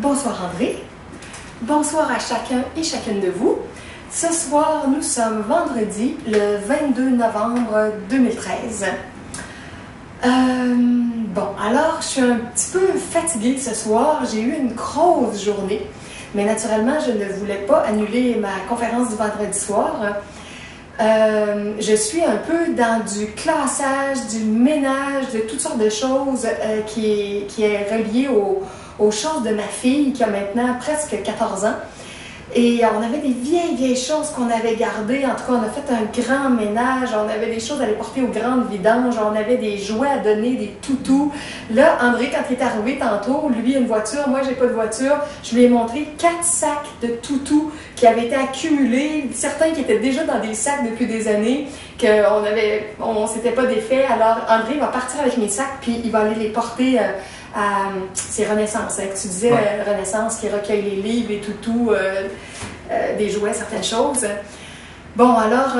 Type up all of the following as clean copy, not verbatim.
Bonsoir André, bonsoir à chacun et chacune de vous. Ce soir, nous sommes vendredi, le 22 novembre 2013. Alors, je suis un petit peu fatiguée ce soir. J'ai eu une grosse journée, mais naturellement, je ne voulais pas annuler ma conférence du vendredi soir. Je suis un peu dans du classage, du ménage, de toutes sortes de choses qui est relié aux choses de ma fille qui a maintenant presque 14 ans. Et on avait des vieilles choses qu'on avait gardées. En tout cas, on a fait un grand ménage. On avait des choses à les porter aux grandes vidanges. On avait des jouets à donner, des toutous. Là, André, quand il est arrivé tantôt, lui a une voiture, moi, j'ai pas de voiture. Je lui ai montré 4 sacs de toutous qui avaient été accumulés. Certains qui étaient déjà dans des sacs depuis des années, on s'était pas défait. Alors, André va partir avec mes sacs, puis il va aller les porter c'est Renaissance, hein, que tu disais, ouais. Renaissance qui recueille les livres, les toutous, des jouets, certaines choses. Bon, alors,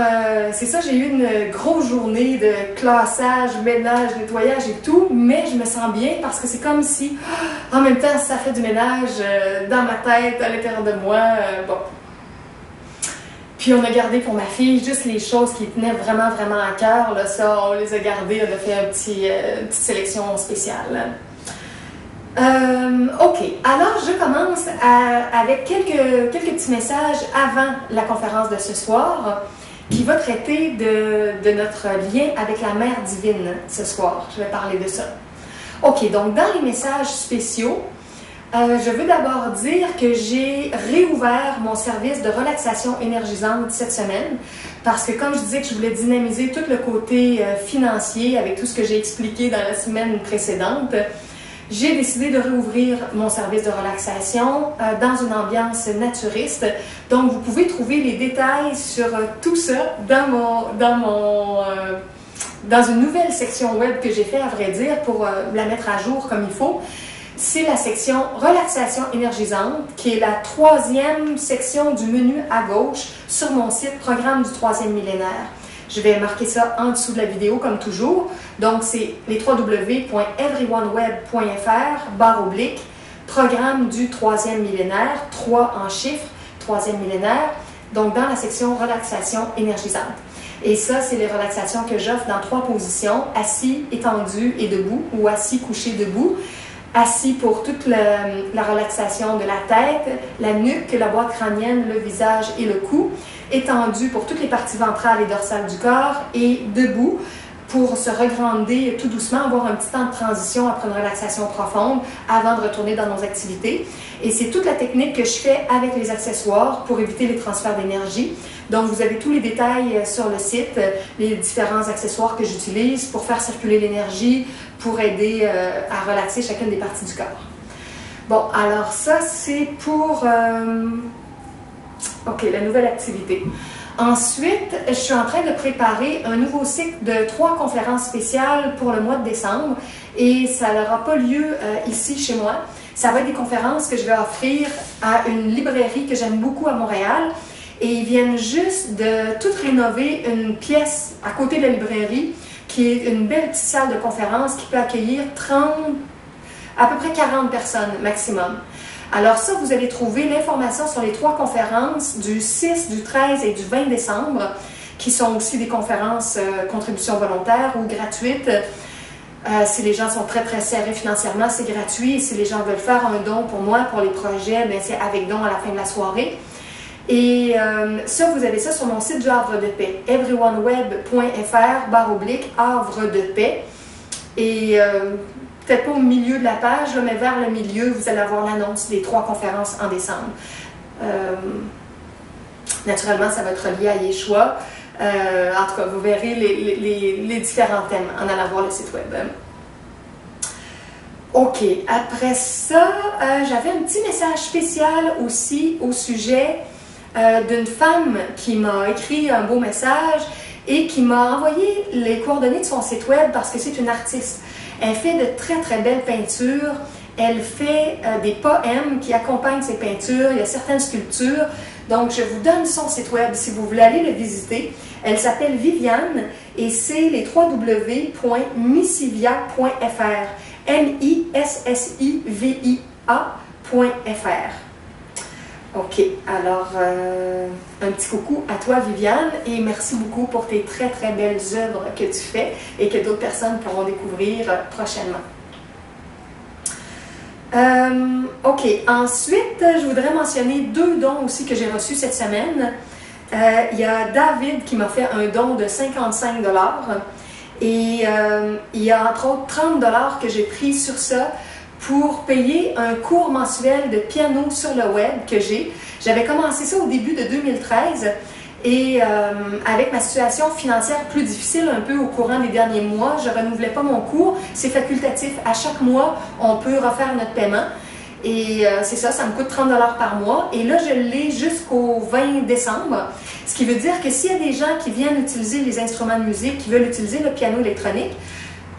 c'est ça, j'ai eu une grosse journée de classage, ménage, nettoyage et tout, mais je me sens bien parce que c'est comme si, en même temps, ça fait du ménage dans ma tête, à l'intérieur de moi, bon. Puis on a gardé pour ma fille juste les choses qui tenaient vraiment, vraiment à cœur, là, ça, on les a gardées, on a fait une petite sélection spéciale. OK, alors je commence avec quelques petits messages avant la conférence de ce soir qui va traiter de notre lien avec la Mère divine ce soir. Je vais parler de ça. OK, donc dans les messages spéciaux, je veux d'abord dire que j'ai réouvert mon service de relaxation énergisante cette semaine parce que comme je disais que je voulais dynamiser tout le côté financier avec tout ce que j'ai expliqué dans la semaine précédente, j'ai décidé de réouvrir mon service de relaxation dans une ambiance naturiste. Donc, vous pouvez trouver les détails sur tout ça dans une nouvelle section web que j'ai fait, à vrai dire, pour la mettre à jour comme il faut. C'est la section relaxation énergisante, qui est la 3e section du menu à gauche sur mon site Programme du 3e millénaire. Je vais marquer ça en dessous de la vidéo comme toujours. Donc, c'est les www.everyoneweb.fr// programme du 3e millénaire, 3 en chiffres, 3e millénaire, donc dans la section relaxation énergisante. Et ça, c'est les relaxations que j'offre dans 3 positions, assis, étendu et debout, ou assis, couché, debout. Assis pour toute la relaxation de la tête, la nuque, la boîte crânienne, le visage et le cou. Étendu pour toutes les parties ventrales et dorsales du corps. Et debout pour se regrander tout doucement, avoir un petit temps de transition après une relaxation profonde avant de retourner dans nos activités. Et c'est toute la technique que je fais avec les accessoires pour éviter les transferts d'énergie. Donc, vous avez tous les détails sur le site, les différents accessoires que j'utilise pour faire circuler l'énergie, pour aider à relaxer chacune des parties du corps. Bon, alors ça, c'est pour OK, la nouvelle activité. Ensuite, je suis en train de préparer un nouveau cycle de 3 conférences spéciales pour le mois de décembre et ça n'aura pas lieu ici chez moi. Ça va être des conférences que je vais offrir à une librairie que j'aime beaucoup à Montréal et ils viennent juste de tout rénover une pièce à côté de la librairie qui est une belle petite salle de conférence qui peut accueillir à peu près 40 personnes maximum. Alors ça, vous allez trouver l'information sur les 3 conférences du 6, du 13 et du 20 décembre, qui sont aussi des conférences contribution volontaire ou gratuites. Si les gens sont très, très serrés financièrement, c'est gratuit. Si les gens veulent faire un don pour moi, pour les projets, bien, c'est avec don à la fin de la soirée. Et ça, vous avez ça sur mon site du Havre de Paix, everyoneweb.fr// Havre de Paix. Et peut-être pas au milieu de la page, là, mais vers le milieu, vous allez avoir l'annonce des 3 conférences en décembre. Naturellement, ça va être lié à Yeshua. En tout cas, vous verrez les différents thèmes en allant voir le site web. OK. Après ça, j'avais un petit message spécial aussi au sujet d'une femme qui m'a écrit un beau message et qui m'a envoyé les coordonnées de son site web parce que c'est une artiste. Elle fait de très, très belles peintures. Elle fait des poèmes qui accompagnent ses peintures. Il y a certaines sculptures. Donc, je vous donne son site web si vous voulez aller le visiter. Elle s'appelle Viviane et c'est les www.missivia.fr. MISSIVIA OK, alors un petit coucou à toi Viviane et merci beaucoup pour tes très très belles œuvres que tu fais et que d'autres personnes pourront découvrir prochainement. OK, ensuite je voudrais mentionner 2 dons aussi que j'ai reçus cette semaine. Il y a David qui m'a fait un don de 55 $ et il y a entre autres 30 $ que j'ai pris sur ça pour payer un cours mensuel de piano sur le web que j'ai. J'avais commencé ça au début de 2013 et avec ma situation financière plus difficile un peu au courant des derniers mois, je ne renouvelais pas mon cours. C'est facultatif. À chaque mois, on peut refaire notre paiement. Et c'est ça, ça me coûte 30 $ par mois. Et là, je l'ai jusqu'au 20 décembre. Ce qui veut dire que s'il y a des gens qui viennent utiliser les instruments de musique, qui veulent utiliser le piano électronique,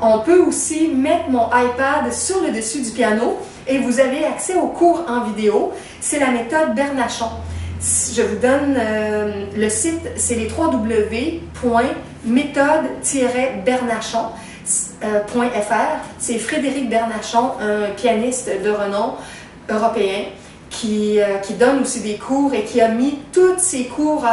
on peut aussi mettre mon iPad sur le dessus du piano et vous avez accès aux cours en vidéo. C'est la méthode Bernachon. Je vous donne le site, c'est les www.méthode-bernachon.fr. C'est Frédéric Bernachon, un pianiste de renom européen qui donne aussi des cours et qui a mis tous ses cours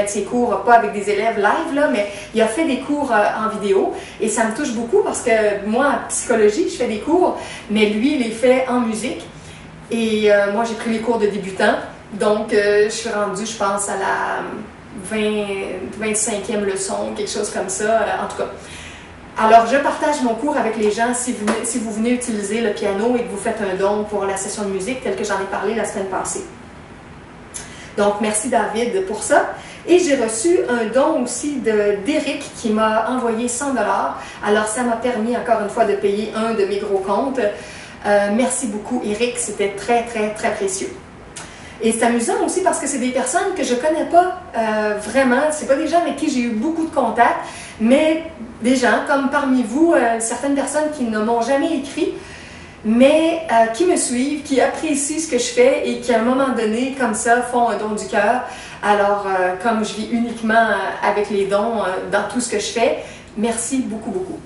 ses cours, pas avec des élèves live, là, mais il a fait des cours en vidéo et ça me touche beaucoup parce que moi, en psychologie, je fais des cours, mais lui, il les fait en musique et moi, j'ai pris les cours de débutant, donc je suis rendue, je pense, à la 25e leçon, quelque chose comme ça, en tout cas. Alors, je partage mon cours avec les gens si vous venez utiliser le piano et que vous faites un don pour la session de musique, tel que j'en ai parlé la semaine passée. Donc, merci David pour ça. Et j'ai reçu un don aussi d'Éric qui m'a envoyé 100 $. Alors, ça m'a permis encore une fois de payer un de mes gros comptes. Merci beaucoup Éric, c'était très, très, très précieux. Et c'est amusant aussi parce que c'est des personnes que je ne connais pas vraiment. Ce pas des gens avec qui j'ai eu beaucoup de contacts, mais des gens comme parmi vous, certaines personnes qui ne m'ont jamais écrit, mais qui me suivent, qui apprécient ce que je fais et qui à un moment donné, comme ça, font un don du cœur. Alors, comme je vis uniquement avec les dons dans tout ce que je fais, merci beaucoup, beaucoup.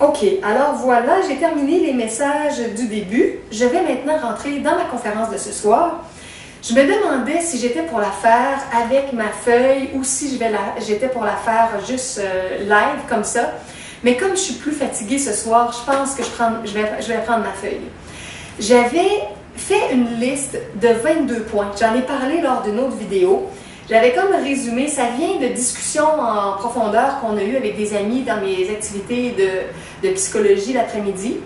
OK, alors voilà, j'ai terminé les messages du début. Je vais maintenant rentrer dans ma conférence de ce soir. Je me demandais si j'étais pour la faire avec ma feuille ou si j'étais pour la faire juste live comme ça. Mais comme je suis plus fatiguée ce soir, je pense que je vais prendre ma feuille. J'avais fait une liste de 22 points. J'en ai parlé lors d'une autre vidéo. J'avais comme résumé, ça vient de discussions en profondeur qu'on a eues avec des amis dans mes activités de psychologie l'après-midi.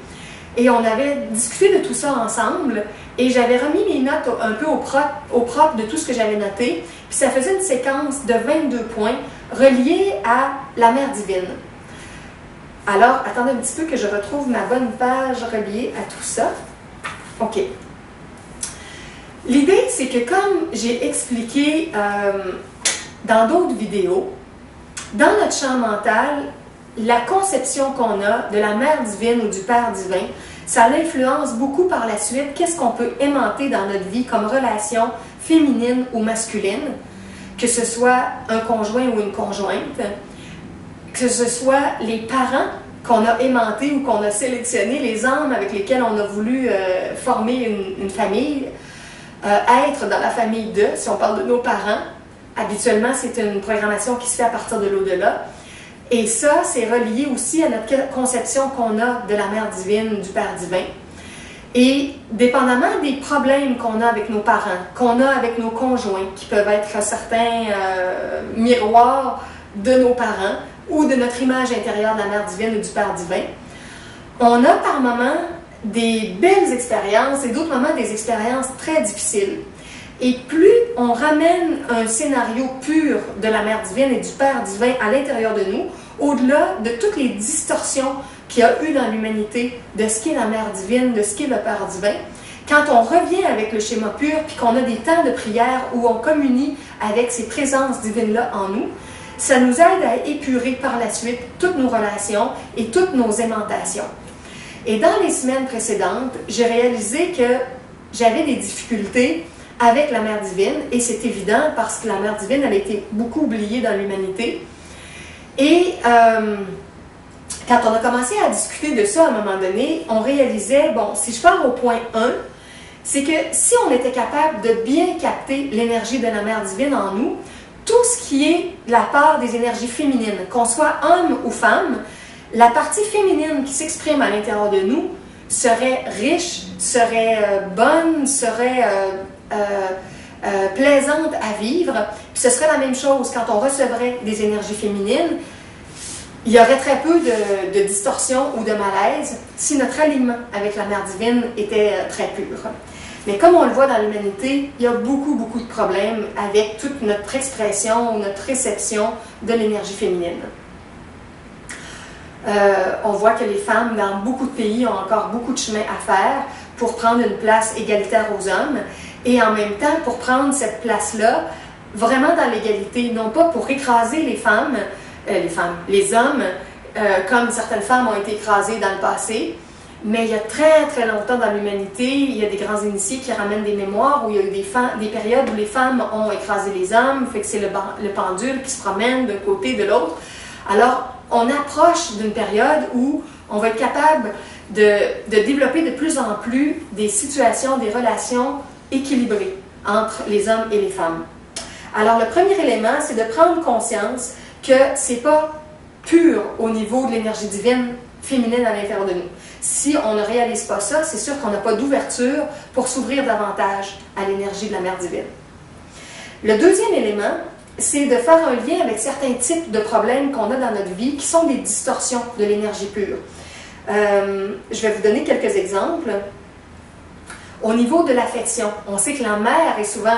Et on avait discuté de tout ça ensemble. Et j'avais remis mes notes un peu au propre de tout ce que j'avais noté. Puis ça faisait une séquence de 22 points reliés à la Mère divine. Alors, attendez un petit peu que je retrouve ma bonne page reliée à tout ça. OK. L'idée, c'est que comme j'ai expliqué dans d'autres vidéos, dans notre champ mental, la conception qu'on a de la Mère divine ou du Père divin, ça l'influence beaucoup par la suite qu'est-ce qu'on peut aimanter dans notre vie comme relation féminine ou masculine, que ce soit un conjoint ou une conjointe, que ce soit les parents qu'on a aimantés ou qu'on a sélectionnés, les âmes avec lesquelles on a voulu former une famille, être dans la famille d'eux, si on parle de nos parents. Habituellement, c'est une programmation qui se fait à partir de l'au-delà. Et ça, c'est relié aussi à notre conception qu'on a de la Mère divine, du Père divin. Et dépendamment des problèmes qu'on a avec nos parents, qu'on a avec nos conjoints, qui peuvent être certains miroirs de nos parents ou de notre image intérieure de la Mère divine ou du Père divin, on a par moments des belles expériences et d'autres moments des expériences très difficiles. Et plus on ramène un scénario pur de la Mère divine et du Père divin à l'intérieur de nous, au-delà de toutes les distorsions qu'il y a eu dans l'humanité de ce qu'est la Mère divine, de ce qu'est le Père divin, quand on revient avec le schéma pur, puis qu'on a des temps de prière où on communie avec ces présences divines-là en nous, ça nous aide à épurer par la suite toutes nos relations et toutes nos aimantations. Et dans les semaines précédentes, j'ai réalisé que j'avais des difficultés avec la Mère divine, et c'est évident parce que la Mère divine, elle a été beaucoup oubliée dans l'humanité. Et Quand on a commencé à discuter de ça à un moment donné, on réalisait, bon, si je pars au point 1, c'est que si on était capable de bien capter l'énergie de la Mère divine en nous, tout ce qui est de la part des énergies féminines, qu'on soit homme ou femme, la partie féminine qui s'exprime à l'intérieur de nous serait riche, serait bonne, serait plaisante à vivre. Puis ce serait la même chose quand on recevrait des énergies féminines. Il y aurait très peu de distorsion ou de malaise si notre alignement avec la Mère divine était très pur. Mais comme on le voit dans l'humanité, il y a beaucoup de problèmes avec toute notre expression, notre réception de l'énergie féminine. On voit que les femmes dans beaucoup de pays ont encore beaucoup de chemin à faire pour prendre une place égalitaire aux hommes et en même temps pour prendre cette place-là vraiment dans l'égalité, non pas pour écraser les hommes, comme certaines femmes ont été écrasées dans le passé, mais il y a très longtemps dans l'humanité, il y a des grands initiés qui ramènent des mémoires où il y a eu des périodes où les femmes ont écrasé les hommes, fait que c'est le pendule qui se promène d'un côté, de l'autre. Alors, on approche d'une période où on va être capable de développer de plus en plus des situations, des relations équilibrées entre les hommes et les femmes. Alors, le premier élément, c'est de prendre conscience que c'est pas pur au niveau de l'énergie divine féminine à l'intérieur de nous. Si on ne réalise pas ça, c'est sûr qu'on n'a pas d'ouverture pour s'ouvrir davantage à l'énergie de la Mère divine. Le deuxième élément, c'est de faire un lien avec certains types de problèmes qu'on a dans notre vie qui sont des distorsions de l'énergie pure. Je vais vous donner quelques exemples. Au niveau de l'affection, on sait que la mère est souvent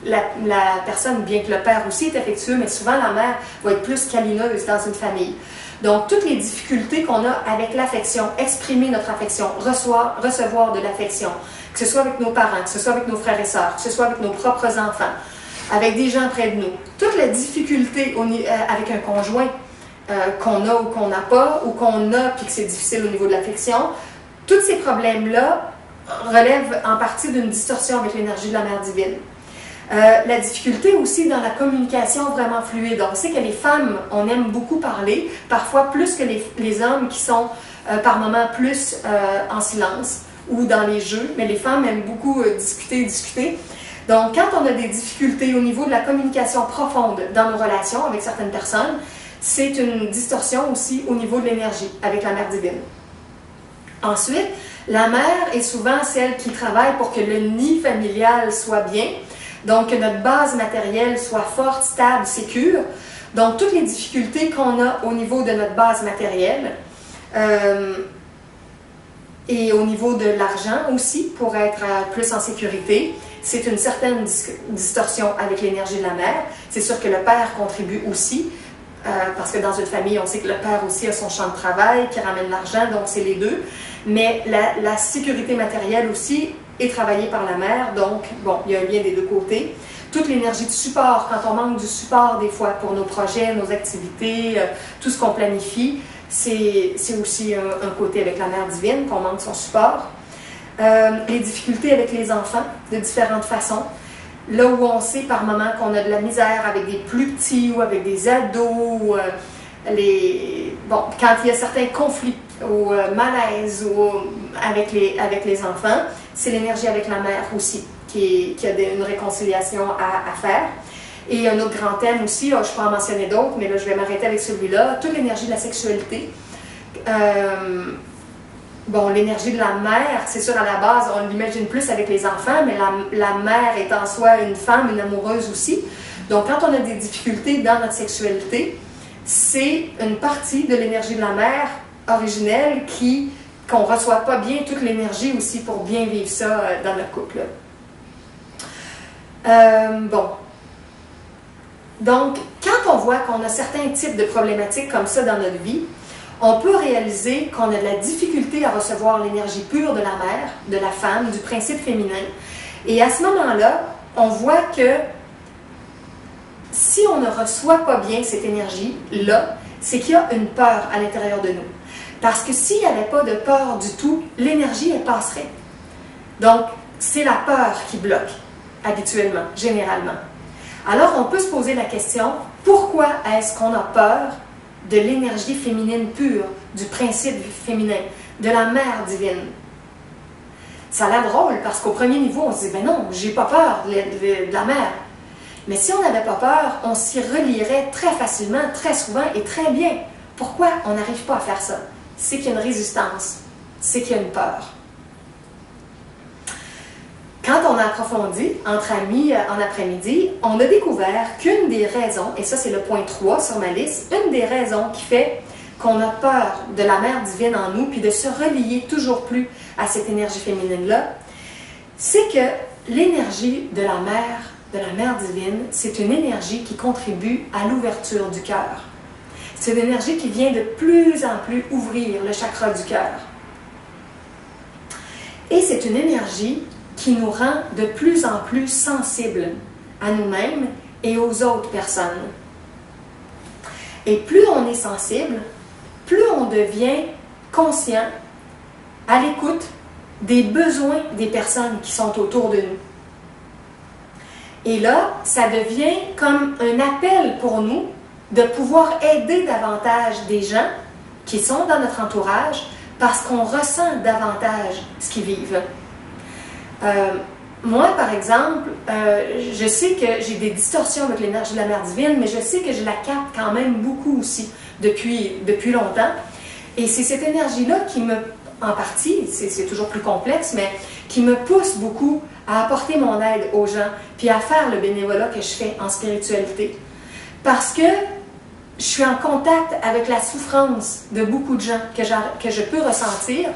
la personne, bien que le père aussi est affectueux, mais souvent la mère va être plus câlineuse dans une famille. Donc, toutes les difficultés qu'on a avec l'affection, exprimer notre affection, recevoir de l'affection, que ce soit avec nos parents, que ce soit avec nos frères et sœurs, que ce soit avec nos propres enfants, avec des gens près de nous, toutes les difficultés avec un conjoint qu'on a ou qu'on n'a pas, ou qu'on a puis que c'est difficile au niveau de l'affection, tous ces problèmes-là relèvent en partie d'une distorsion avec l'énergie de la Mère divine. La difficulté aussi dans la communication vraiment fluide. On sait que les femmes, on aime beaucoup parler, parfois plus que les hommes qui sont par moments plus en silence ou dans les jeux, mais les femmes aiment beaucoup discuter. Donc, quand on a des difficultés au niveau de la communication profonde dans nos relations avec certaines personnes, c'est une distorsion aussi au niveau de l'énergie avec la Mère divine. Ensuite, la mère est souvent celle qui travaille pour que le nid familial soit bien, donc que notre base matérielle soit forte, stable, sécure. Donc, toutes les difficultés qu'on a au niveau de notre base matérielle et au niveau de l'argent aussi, pour être plus en sécurité, c'est une certaine distorsion avec l'énergie de la mère. C'est sûr que le père contribue aussi, parce que dans une famille, on sait que le père aussi a son champ de travail qui ramène l'argent, donc c'est les deux. Mais la sécurité matérielle aussi est travaillée par la mère, donc bon, il y a un lien des deux côtés. Toute l'énergie de support, quand on manque du support des fois pour nos projets, nos activités, tout ce qu'on planifie, c'est aussi un côté avec la Mère divine, qu'on manque son support. Les difficultés avec les enfants, de différentes façons. Là où on sait par moment qu'on a de la misère avec des plus petits ou avec des ados, quand il y a certains conflits ou malaises avec les enfants, c'est l'énergie avec la mère aussi qui a une réconciliation à faire. Et un autre grand thème aussi, je peux en mentionner d'autres, mais là je vais m'arrêter avec celui-là, toute l'énergie de la sexualité. L'énergie de la mère, c'est sûr à la base, on l'imagine plus avec les enfants, mais la mère est en soi une femme, une amoureuse aussi. Donc quand on a des difficultés dans notre sexualité, c'est une partie de l'énergie de la mère originelle qu'on ne reçoit pas bien toute l'énergie aussi pour bien vivre ça dans notre couple. Donc, quand on voit qu'on a certains types de problématiques comme ça dans notre vie, on peut réaliser qu'on a de la difficulté à recevoir l'énergie pure de la mère, de la femme, du principe féminin. Et à ce moment-là, on voit que si on ne reçoit pas bien cette énergie-là, c'est qu'il y a une peur à l'intérieur de nous. Parce que s'il n'y avait pas de peur du tout, l'énergie, elle passerait. Donc, c'est la peur qui bloque, habituellement, généralement. Alors, on peut se poser la question, pourquoi est-ce qu'on a peur de l'énergie féminine pure, du principe féminin, de la mère divine. Ça a l'air drôle parce qu'au premier niveau, on se dit, ben non, j'ai pas peur de la mère. Mais si on n'avait pas peur, on s'y relierait très facilement, très souvent et très bien. Pourquoi on n'arrive pas à faire ça? C'est qu'il y a une résistance, c'est qu'il y a une peur. Quand on a approfondi, entre amis en après-midi, on a découvert qu'une des raisons, et ça c'est le point 3 sur ma liste, une des raisons qui fait qu'on a peur de la mère divine en nous, puis de se relier toujours plus à cette énergie féminine-là, c'est que l'énergie de la mère divine, c'est une énergie qui contribue à l'ouverture du cœur. C'est une énergie qui vient de plus en plus ouvrir le chakra du cœur. Et c'est une énergie qui nous rend de plus en plus sensibles à nous-mêmes et aux autres personnes. Et plus on est sensible, plus on devient conscient, à l'écoute des besoins des personnes qui sont autour de nous. Et là, ça devient comme un appel pour nous de pouvoir aider davantage des gens qui sont dans notre entourage parce qu'on ressent davantage ce qu'ils vivent. Moi, par exemple, je sais que j'ai des distorsions avec l'énergie de la mère divine, mais je sais que je la capte quand même beaucoup aussi depuis longtemps. Et c'est cette énergie-là qui me, en partie, c'est toujours plus complexe, mais qui me pousse beaucoup à apporter mon aide aux gens, puis à faire le bénévolat que je fais en spiritualité. Parce que je suis en contact avec la souffrance de beaucoup de gens que je peux ressentir,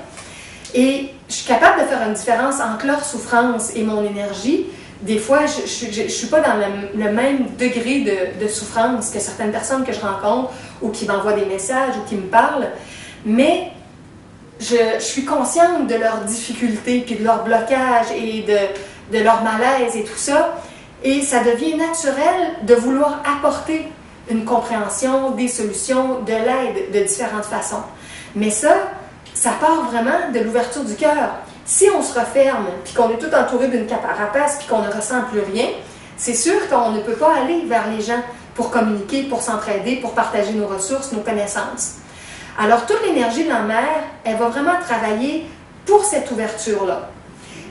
et je suis capable de faire une différence entre leur souffrance et mon énergie. Des fois, je ne suis pas dans le même degré de souffrance que certaines personnes que je rencontre ou qui m'envoient des messages ou qui me parlent, mais je suis consciente de leurs difficultés, puis de leur blocage et de leur malaise et tout ça. Et ça devient naturel de vouloir apporter une compréhension, des solutions, de l'aide de différentes façons. Mais ça part vraiment de l'ouverture du cœur. Si on se referme, puis qu'on est tout entouré d'une carapace, puis qu'on ne ressent plus rien, c'est sûr qu'on ne peut pas aller vers les gens pour communiquer, pour s'entraider, pour partager nos ressources, nos connaissances. Alors, toute l'énergie de la mère, elle va vraiment travailler pour cette ouverture-là.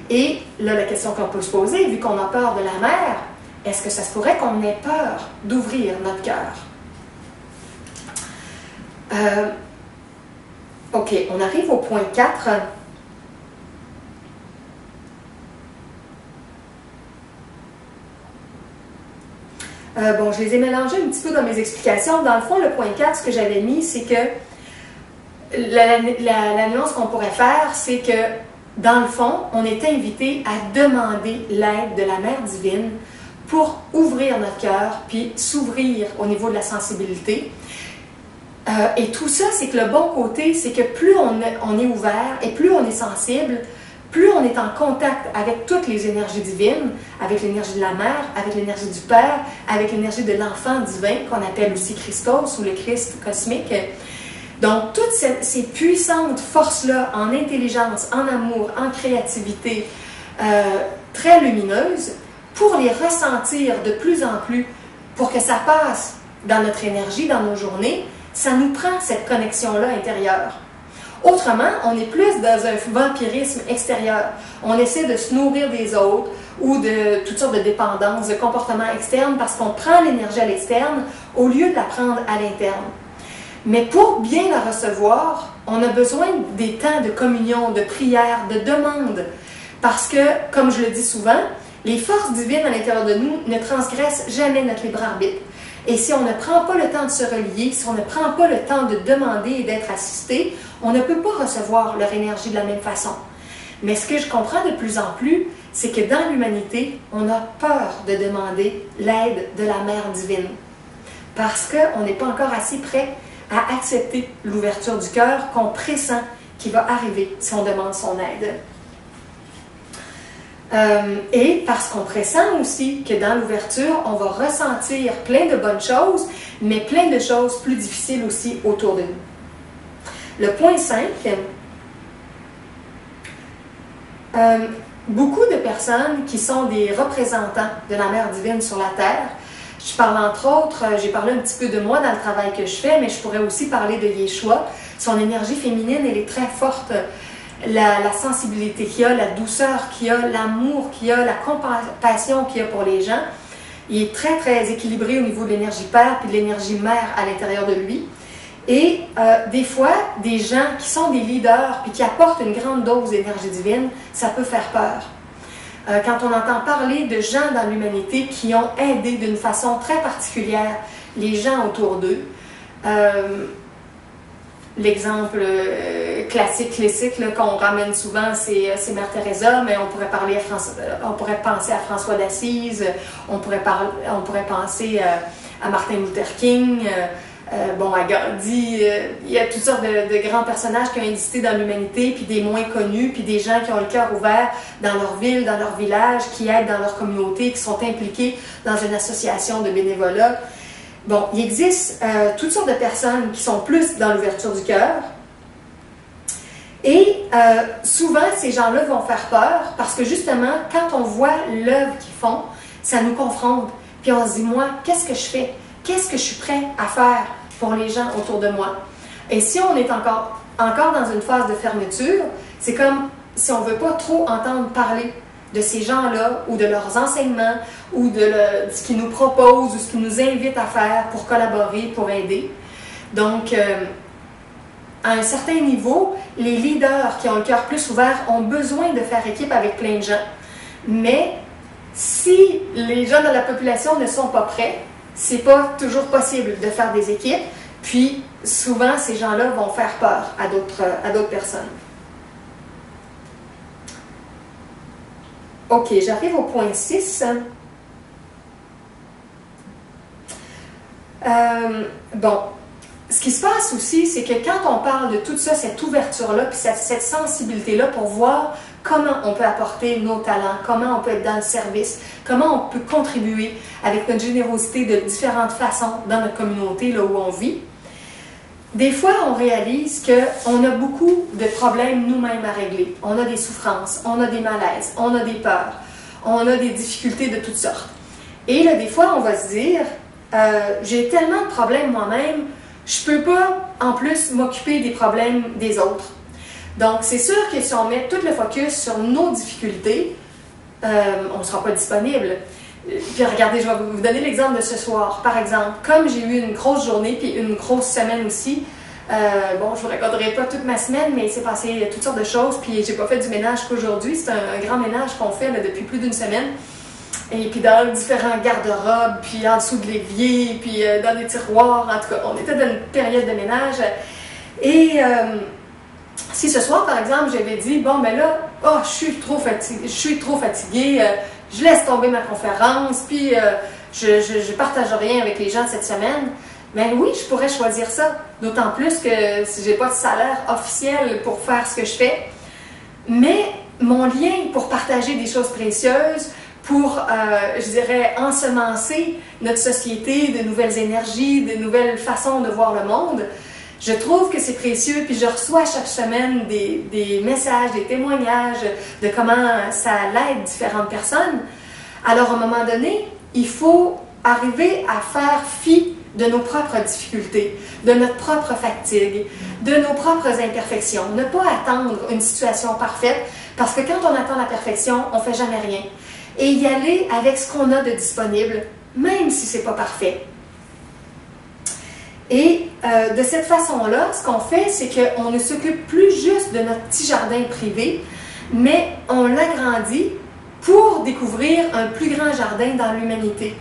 Et là, la question qu'on peut se poser, vu qu'on a peur de la mère, est-ce que ça se pourrait qu'on ait peur d'ouvrir notre cœur? OK, on arrive au point 4. Bon, je les ai mélangés un petit peu dans mes explications. Dans le fond, le point 4, ce que j'avais mis, c'est que la nuance qu'on pourrait faire, c'est que, dans le fond, on est invité à demander l'aide de la Mère divine pour ouvrir notre cœur, puis s'ouvrir au niveau de la sensibilité. Et tout ça, c'est que le bon côté, c'est que plus on est ouvert et plus on est sensible, plus on est en contact avec toutes les énergies divines, avec l'énergie de la mère, avec l'énergie du Père, avec l'énergie de l'enfant divin, qu'on appelle aussi Christos ou le Christ cosmique. Donc, toutes ces puissantes forces-là en intelligence, en amour, en créativité, très lumineuses, pour les ressentir de plus en plus, pour que ça passe dans notre énergie, dans nos journées, ça nous prend cette connexion-là intérieure. Autrement, on est plus dans un vampirisme extérieur. On essaie de se nourrir des autres ou de toutes sortes de dépendances, de comportements externes parce qu'on prend l'énergie à l'externe au lieu de la prendre à l'interne. Mais pour bien la recevoir, on a besoin des temps de communion, de prière, de demande. Parce que, comme je le dis souvent, les forces divines à l'intérieur de nous ne transgressent jamais notre libre arbitre. Et si on ne prend pas le temps de se relier, si on ne prend pas le temps de demander et d'être assisté, on ne peut pas recevoir leur énergie de la même façon. Mais ce que je comprends de plus en plus, c'est que dans l'humanité, on a peur de demander l'aide de la Mère divine. Parce qu'on n'est pas encore assez prêt à accepter l'ouverture du cœur qu'on pressent qui va arriver si on demande son aide. Et parce qu'on pressent aussi que dans l'ouverture, on va ressentir plein de bonnes choses, mais plein de choses plus difficiles aussi autour de nous. Le point 5, beaucoup de personnes qui sont des représentants de la Mère divine sur la Terre, je Je parle entre autres, j'ai parlé un petit peu de moi dans le travail que je fais, mais je pourrais aussi parler de Yeshua. Son énergie féminine, elle est très forte. La sensibilité qu'il y a, la douceur qu'il y a, l'amour qu'il y a, la compassion qu'il y a pour les gens. Il est très, très équilibré au niveau de l'énergie père puis de l'énergie mère à l'intérieur de lui. Et des fois, des gens qui sont des leaders puis qui apportent une grande dose d'énergie divine, ça peut faire peur. Quand on entend parler de gens dans l'humanité qui ont aidé d'une façon très particulière les gens autour d'eux, l'exemple classique qu'on ramène souvent, c'est Mère Teresa, mais on pourrait penser à François d'Assise, on pourrait penser à Martin Luther King, à Gandhi. Il y a toutes sortes de grands personnages qui ont existé dans l'humanité, puis des moins connus, puis des gens qui ont le cœur ouvert dans leur ville, dans leur village, qui aident dans leur communauté, qui sont impliqués dans une association de bénévolat. Bon, il existe toutes sortes de personnes qui sont plus dans l'ouverture du cœur. Et souvent, ces gens-là vont faire peur parce que justement, quand on voit l'œuvre qu'ils font, ça nous confronte. Puis on se dit, moi, qu'est-ce que je fais? Qu'est-ce que je suis prêt à faire pour les gens autour de moi? Et si on est encore dans une phase de fermeture, c'est comme si on ne veut pas trop entendre parler de ces gens-là ou de leurs enseignements ou de ce qu'ils nous proposent ou ce qu'ils nous invitent à faire pour collaborer, pour aider. Donc, à un certain niveau, les leaders qui ont le cœur plus ouvert ont besoin de faire équipe avec plein de gens. Mais si les gens de la population ne sont pas prêts, c'est pas toujours possible de faire des équipes. Puis, souvent, ces gens-là vont faire peur à d'autres personnes. OK, j'arrive au point 6. Ce qui se passe aussi, c'est que quand on parle de tout ça, cette ouverture-là, puis cette sensibilité-là pour voir comment on peut apporter nos talents, comment on peut être dans le service, comment on peut contribuer avec notre générosité de différentes façons dans notre communauté, là où on vit, des fois, on réalise qu'on a beaucoup de problèmes nous-mêmes à régler. On a des souffrances, on a des malaises, on a des peurs, on a des difficultés de toutes sortes. Et là, des fois, on va se dire, j'ai tellement de problèmes moi-même, je ne peux pas, en plus, m'occuper des problèmes des autres. Donc, c'est sûr que si on met tout le focus sur nos difficultés, on ne sera pas disponible. Puis regardez, je vais vous donner l'exemple de ce soir. Par exemple, comme j'ai eu une grosse journée puis une grosse semaine aussi, je ne vous raconterai pas toute ma semaine, mais il s'est passé toutes sortes de choses, puis j'ai pas fait du ménage qu'aujourd'hui. C'est un grand ménage qu'on fait là, depuis plus d'une semaine. Et puis dans différents garde-robes, puis en dessous de l'évier, puis dans des tiroirs, en tout cas, on était dans une période de ménage. Et si ce soir, par exemple, j'avais dit, bon, ben là, je suis trop fatiguée, je laisse tomber ma conférence, puis je partage rien avec les gens cette semaine, ben oui, je pourrais choisir ça. D'autant plus que si j'ai pas de salaire officiel pour faire ce que je fais. Mais mon lien pour partager des choses précieuses, pour, je dirais, ensemencer notre société de nouvelles énergies, de nouvelles façons de voir le monde, je trouve que c'est précieux, puis je reçois chaque semaine des messages, des témoignages de comment ça l'aide différentes personnes. Alors, à un moment donné, il faut arriver à faire fi de nos propres difficultés, de notre propre fatigue, de nos propres imperfections. Ne pas attendre une situation parfaite, parce que quand on attend la perfection, on ne fait jamais rien. Et y aller avec ce qu'on a de disponible, même si ce n'est pas parfait. Et de cette façon-là, ce qu'on fait, c'est qu'on ne s'occupe plus juste de notre petit jardin privé, mais on l'agrandit pour découvrir un plus grand jardin dans l'humanité.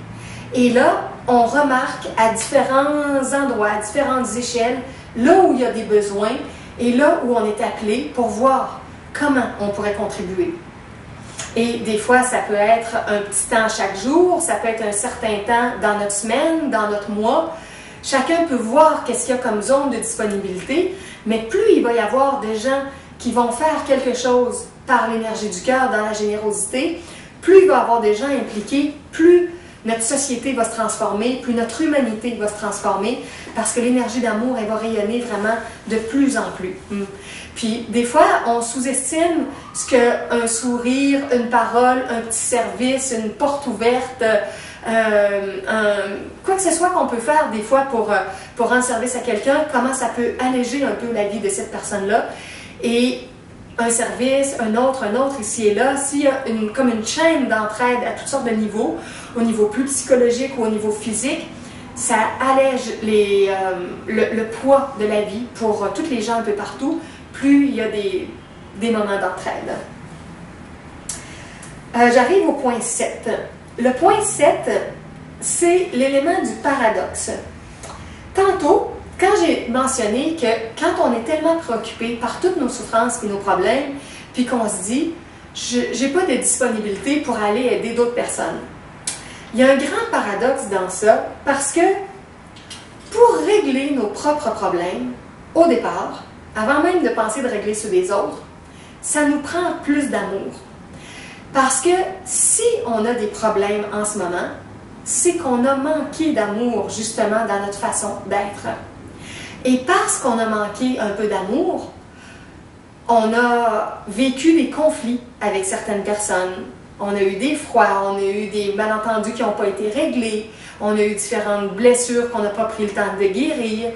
Et là, on remarque à différents endroits, à différentes échelles, là où il y a des besoins et là où on est appelé pour voir comment on pourrait contribuer. Et des fois, ça peut être un petit temps chaque jour, ça peut être un certain temps dans notre semaine, dans notre mois. Chacun peut voir qu'est-ce qu'il y a comme zone de disponibilité, mais plus il va y avoir de gens qui vont faire quelque chose par l'énergie du cœur, dans la générosité, plus il va y avoir des gens impliqués, plus notre société va se transformer, plus notre humanité va se transformer, parce que l'énergie d'amour, elle va rayonner vraiment de plus en plus. Puis, des fois, on sous-estime ce qu'un sourire, une parole, un petit service, une porte ouverte, quoi que ce soit qu'on peut faire des fois pour rendre service à quelqu'un, comment ça peut alléger un peu la vie de cette personne-là. Et un service, un autre, ici et là, s'il y a comme une chaîne d'entraide à toutes sortes de niveaux, au niveau plus psychologique ou au niveau physique, ça allège le poids de la vie pour tous les gens un peu partout, plus il y a des moments d'entraide. J'arrive au point 7. Le point 7, c'est l'élément du paradoxe. Tantôt, quand j'ai mentionné que quand on est tellement préoccupé par toutes nos souffrances et nos problèmes, puis qu'on se dit « j'ai pas de disponibilité pour aller aider d'autres personnes », il y a un grand paradoxe dans ça, parce que pour régler nos propres problèmes, au départ, avant même de penser de régler ceux des autres, ça nous prend plus d'amour. Parce que si on a des problèmes en ce moment, c'est qu'on a manqué d'amour justement dans notre façon d'être. Et parce qu'on a manqué un peu d'amour, on a vécu des conflits avec certaines personnes. On a eu des froids, on a eu des malentendus qui n'ont pas été réglés, on a eu différentes blessures qu'on n'a pas pris le temps de guérir,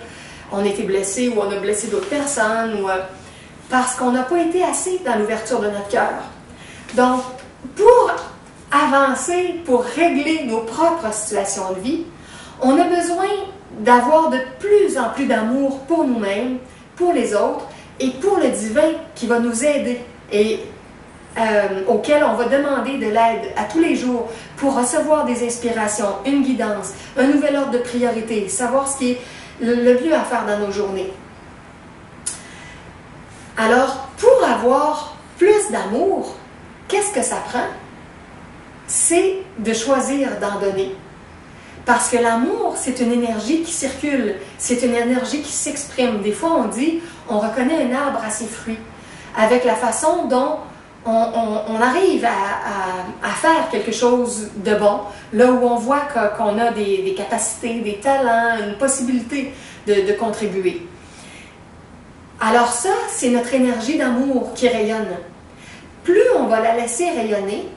on a été blessé ou on a blessé d'autres personnes, parce qu'on n'a pas été assez dans l'ouverture de notre cœur. Donc, pour avancer, pour régler nos propres situations de vie, on a besoin d'avoir de plus en plus d'amour pour nous-mêmes, pour les autres et pour le divin qui va nous aider et auquel on va demander de l'aide à tous les jours pour recevoir des inspirations, une guidance, un nouvel ordre de priorité, savoir ce qui est le mieux à faire dans nos journées. Alors, pour avoir plus d'amour, qu'est-ce que ça prend? C'est de choisir d'en donner. Parce que l'amour, c'est une énergie qui circule, c'est une énergie qui s'exprime. Des fois, on dit, on reconnaît un arbre à ses fruits, avec la façon dont on arrive à faire quelque chose de bon, là où on voit qu'on a des capacités, des talents, une possibilité de contribuer. Alors ça, c'est notre énergie d'amour qui rayonne. Plus on va la laisser rayonner,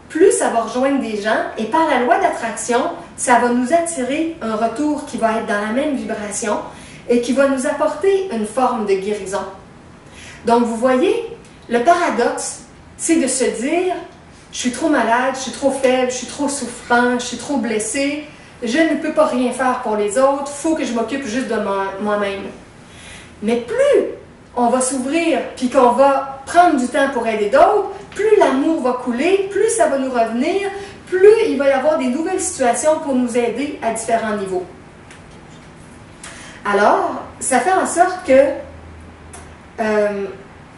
plus ça va rejoindre des gens et par la loi d'attraction, ça va nous attirer un retour qui va être dans la même vibration et qui va nous apporter une forme de guérison. Donc vous voyez, le paradoxe, c'est de se dire « je suis trop malade, je suis trop faible, je suis trop souffrant, je suis trop blessé, je ne peux pas rien faire pour les autres, il faut que je m'occupe juste de moi-même. » Mais plus on va s'ouvrir puis qu'on va prendre du temps pour aider d'autres, plus l'amour va couler, plus ça va nous revenir, plus il va y avoir des nouvelles situations pour nous aider à différents niveaux. Alors, ça fait en sorte que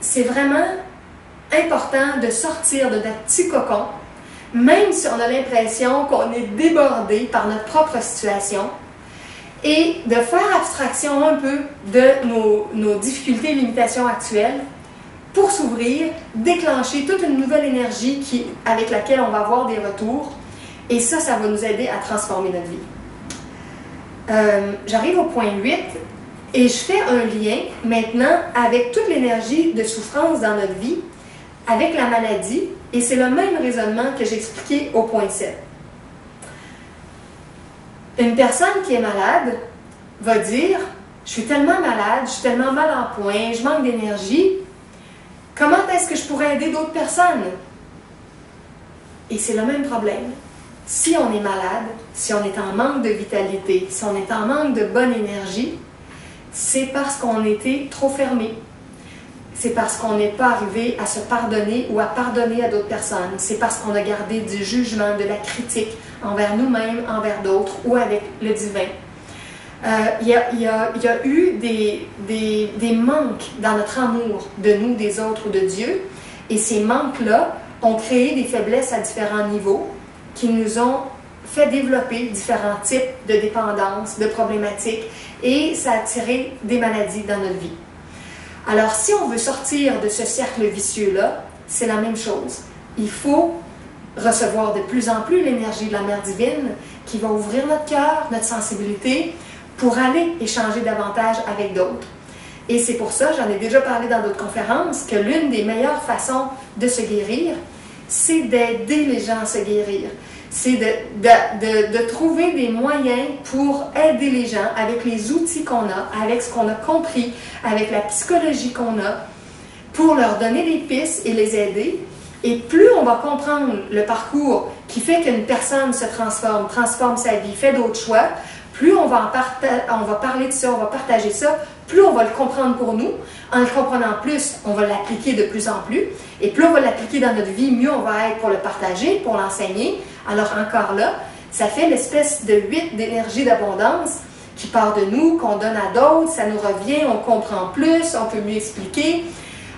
c'est vraiment important de sortir de notre petit cocon, même si on a l'impression qu'on est débordé par notre propre situation, et de faire abstraction un peu de nos difficultés et limitations actuelles pour s'ouvrir, déclencher toute une nouvelle énergie avec laquelle on va avoir des retours, et ça va nous aider à transformer notre vie. J'arrive au point 8, et je fais un lien maintenant avec toute l'énergie de souffrance dans notre vie, avec la maladie, et c'est le même raisonnement que j'ai expliqué au point 7. Une personne qui est malade va dire « je suis tellement malade, je suis tellement mal en point, je manque d'énergie, comment est-ce que je pourrais aider d'autres personnes? » Et c'est le même problème. Si on est malade, si on est en manque de vitalité, si on est en manque de bonne énergie, c'est parce qu'on était trop fermé. C'est parce qu'on n'est pas arrivé à se pardonner ou à pardonner à d'autres personnes. C'est parce qu'on a gardé du jugement, de la critique envers nous-mêmes, envers d'autres ou avec le divin. Il y a eu des manques dans notre amour de nous, des autres ou de Dieu. Et ces manques-là ont créé des faiblesses à différents niveaux qui nous ont fait développer différents types de dépendances, de problématiques, et ça a attiré des maladies dans notre vie. Alors, si on veut sortir de ce cercle vicieux-là, c'est la même chose. Il faut recevoir de plus en plus l'énergie de la Mère divine qui va ouvrir notre cœur, notre sensibilité, pour aller échanger davantage avec d'autres. Et c'est pour ça, j'en ai déjà parlé dans d'autres conférences, que l'une des meilleures façons de se guérir, c'est d'aider les gens à se guérir. c'est de trouver des moyens pour aider les gens avec les outils qu'on a, avec ce qu'on a compris, avec la psychologie qu'on a, pour leur donner des pistes et les aider. Et plus on va comprendre le parcours qui fait qu'une personne se transforme sa vie, fait d'autres choix, plus on va parler de ça, on va partager ça, plus on va le comprendre pour nous. En le comprenant plus, on va l'appliquer de plus en plus. Et plus on va l'appliquer dans notre vie, mieux on va être pour le partager, pour l'enseigner. Alors encore là, ça fait l'espèce de huile d'énergie d'abondance qui part de nous, qu'on donne à d'autres, ça nous revient, on comprend plus, on peut mieux expliquer.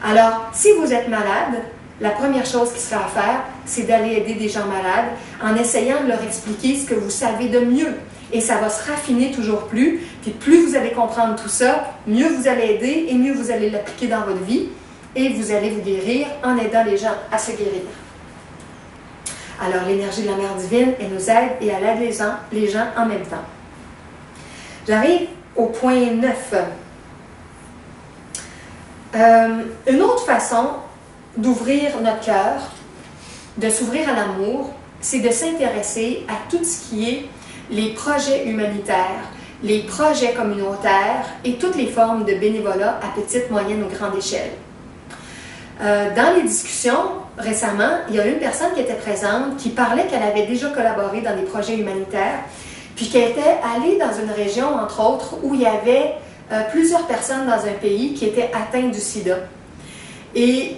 Alors, si vous êtes malade, la première chose qui sera à faire, c'est d'aller aider des gens malades en essayant de leur expliquer ce que vous savez de mieux. Et ça va se raffiner toujours plus. Puis plus vous allez comprendre tout ça, mieux vous allez aider et mieux vous allez l'appliquer dans votre vie. Et vous allez vous guérir en aidant les gens à se guérir. Alors, l'énergie de la Mère divine, elle nous aide et elle aide les gens en même temps. J'arrive au point 9. Une autre façon d'ouvrir notre cœur, de s'ouvrir à l'amour, c'est de s'intéresser à tout ce qui est les projets humanitaires, les projets communautaires et toutes les formes de bénévolat à petite, moyenne ou grande échelle. Dans les discussions, récemment, il y a une personne qui était présente qui parlait qu'elle avait déjà collaboré dans des projets humanitaires, puis qu'elle était allée dans une région, entre autres, où il y avait plusieurs personnes dans un pays qui étaient atteintes du sida. Et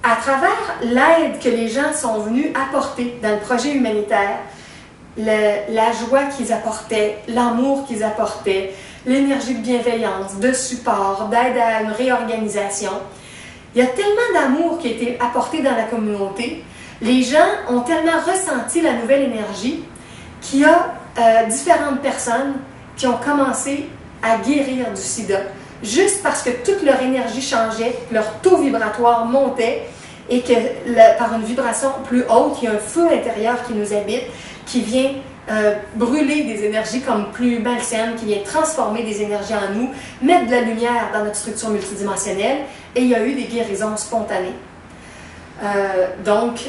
à travers l'aide que les gens sont venus apporter dans le projet humanitaire, la joie qu'ils apportaient, l'amour qu'ils apportaient, l'énergie de bienveillance, de support, d'aide à une réorganisation, il y a tellement d'amour qui a été apporté dans la communauté. Les gens ont tellement ressenti la nouvelle énergie qu'il y a différentes personnes qui ont commencé à guérir du sida, juste parce que toute leur énergie changeait, leur taux vibratoire montait et que par une vibration plus haute, il y a un feu intérieur qui nous habite, qui vient brûler des énergies comme plus malsaines, qui vient transformer des énergies en nous, mettre de la lumière dans notre structure multidimensionnelle, et il y a eu des guérisons spontanées. Donc,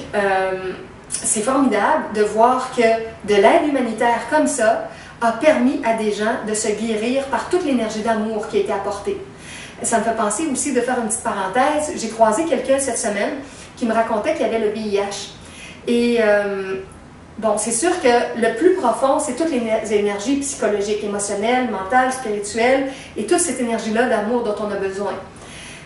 c'est formidable de voir que de l'aide humanitaire comme ça a permis à des gens de se guérir par toute l'énergie d'amour qui a été apportée. Ça me fait penser aussi de faire une petite parenthèse. J'ai croisé quelqu'un cette semaine qui me racontait qu'il avait le VIH. Et bon, c'est sûr que le plus profond, c'est toutes les énergies psychologiques, émotionnelles, mentales, spirituelles, et toute cette énergie-là d'amour dont on a besoin.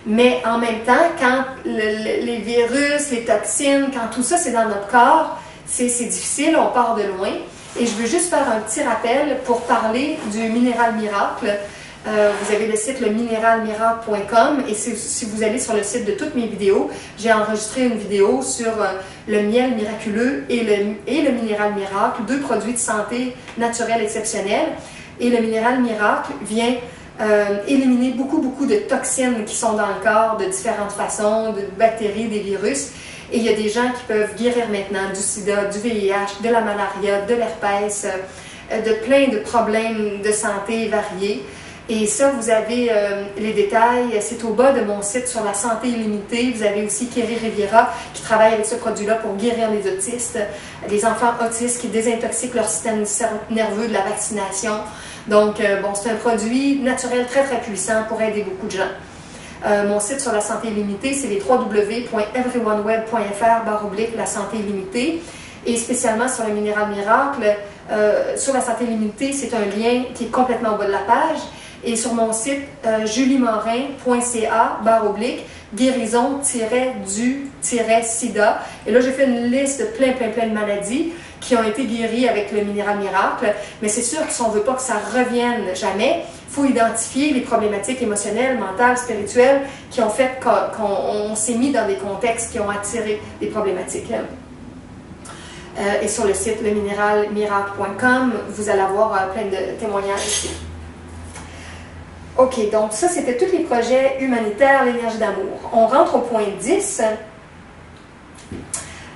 Mais en même temps, quand les virus, les toxines, quand tout ça c'est dans notre corps, c'est difficile, on part de loin. Et je veux juste faire un petit rappel pour parler du minéral miracle. Vous avez le site lemineralmiracle.com et si vous allez sur le site de toutes mes vidéos, j'ai enregistré une vidéo sur le miel miraculeux et le minéral miracle, deux produits de santé naturels exceptionnels. Et le minéral miracle vient éliminer beaucoup de toxines qui sont dans le corps de différentes façons, de bactéries, des virus. Et il y a des gens qui peuvent guérir maintenant du sida, du VIH, de la malaria, de l'herpès, de plein de problèmes de santé variés. Et ça, vous avez les détails, c'est au bas de mon site sur la santé illimitée. Vous avez aussi Kerry Riviera qui travaille avec ce produit-là pour guérir les autistes, les enfants autistes qui désintoxiquent leur système nerveux de la vaccination. Donc, bon, c'est un produit naturel très puissant pour aider beaucoup de gens. Mon site sur la santé illimitée, c'est les www.everyoneWeb.fr/la santé illimitée. Et spécialement sur le minéral miracle, sur la santé illimitée, c'est un lien qui est complètement au bas de la page. Et sur mon site, juliemorin.ca/guérison-du-sida. Et là, j'ai fait une liste de plein de maladies qui ont été guéries avec le minéral miracle. Mais c'est sûr que si on ne veut pas que ça revienne jamais, il faut identifier les problématiques émotionnelles, mentales, spirituelles qui ont fait qu'on s'est mis dans des contextes qui ont attiré des problématiques. Et sur le site lemineralmiracle.com, vous allez avoir plein de témoignages ici. OK, donc ça, c'était tous les projets humanitaires, l'énergie d'amour. On rentre au point 10.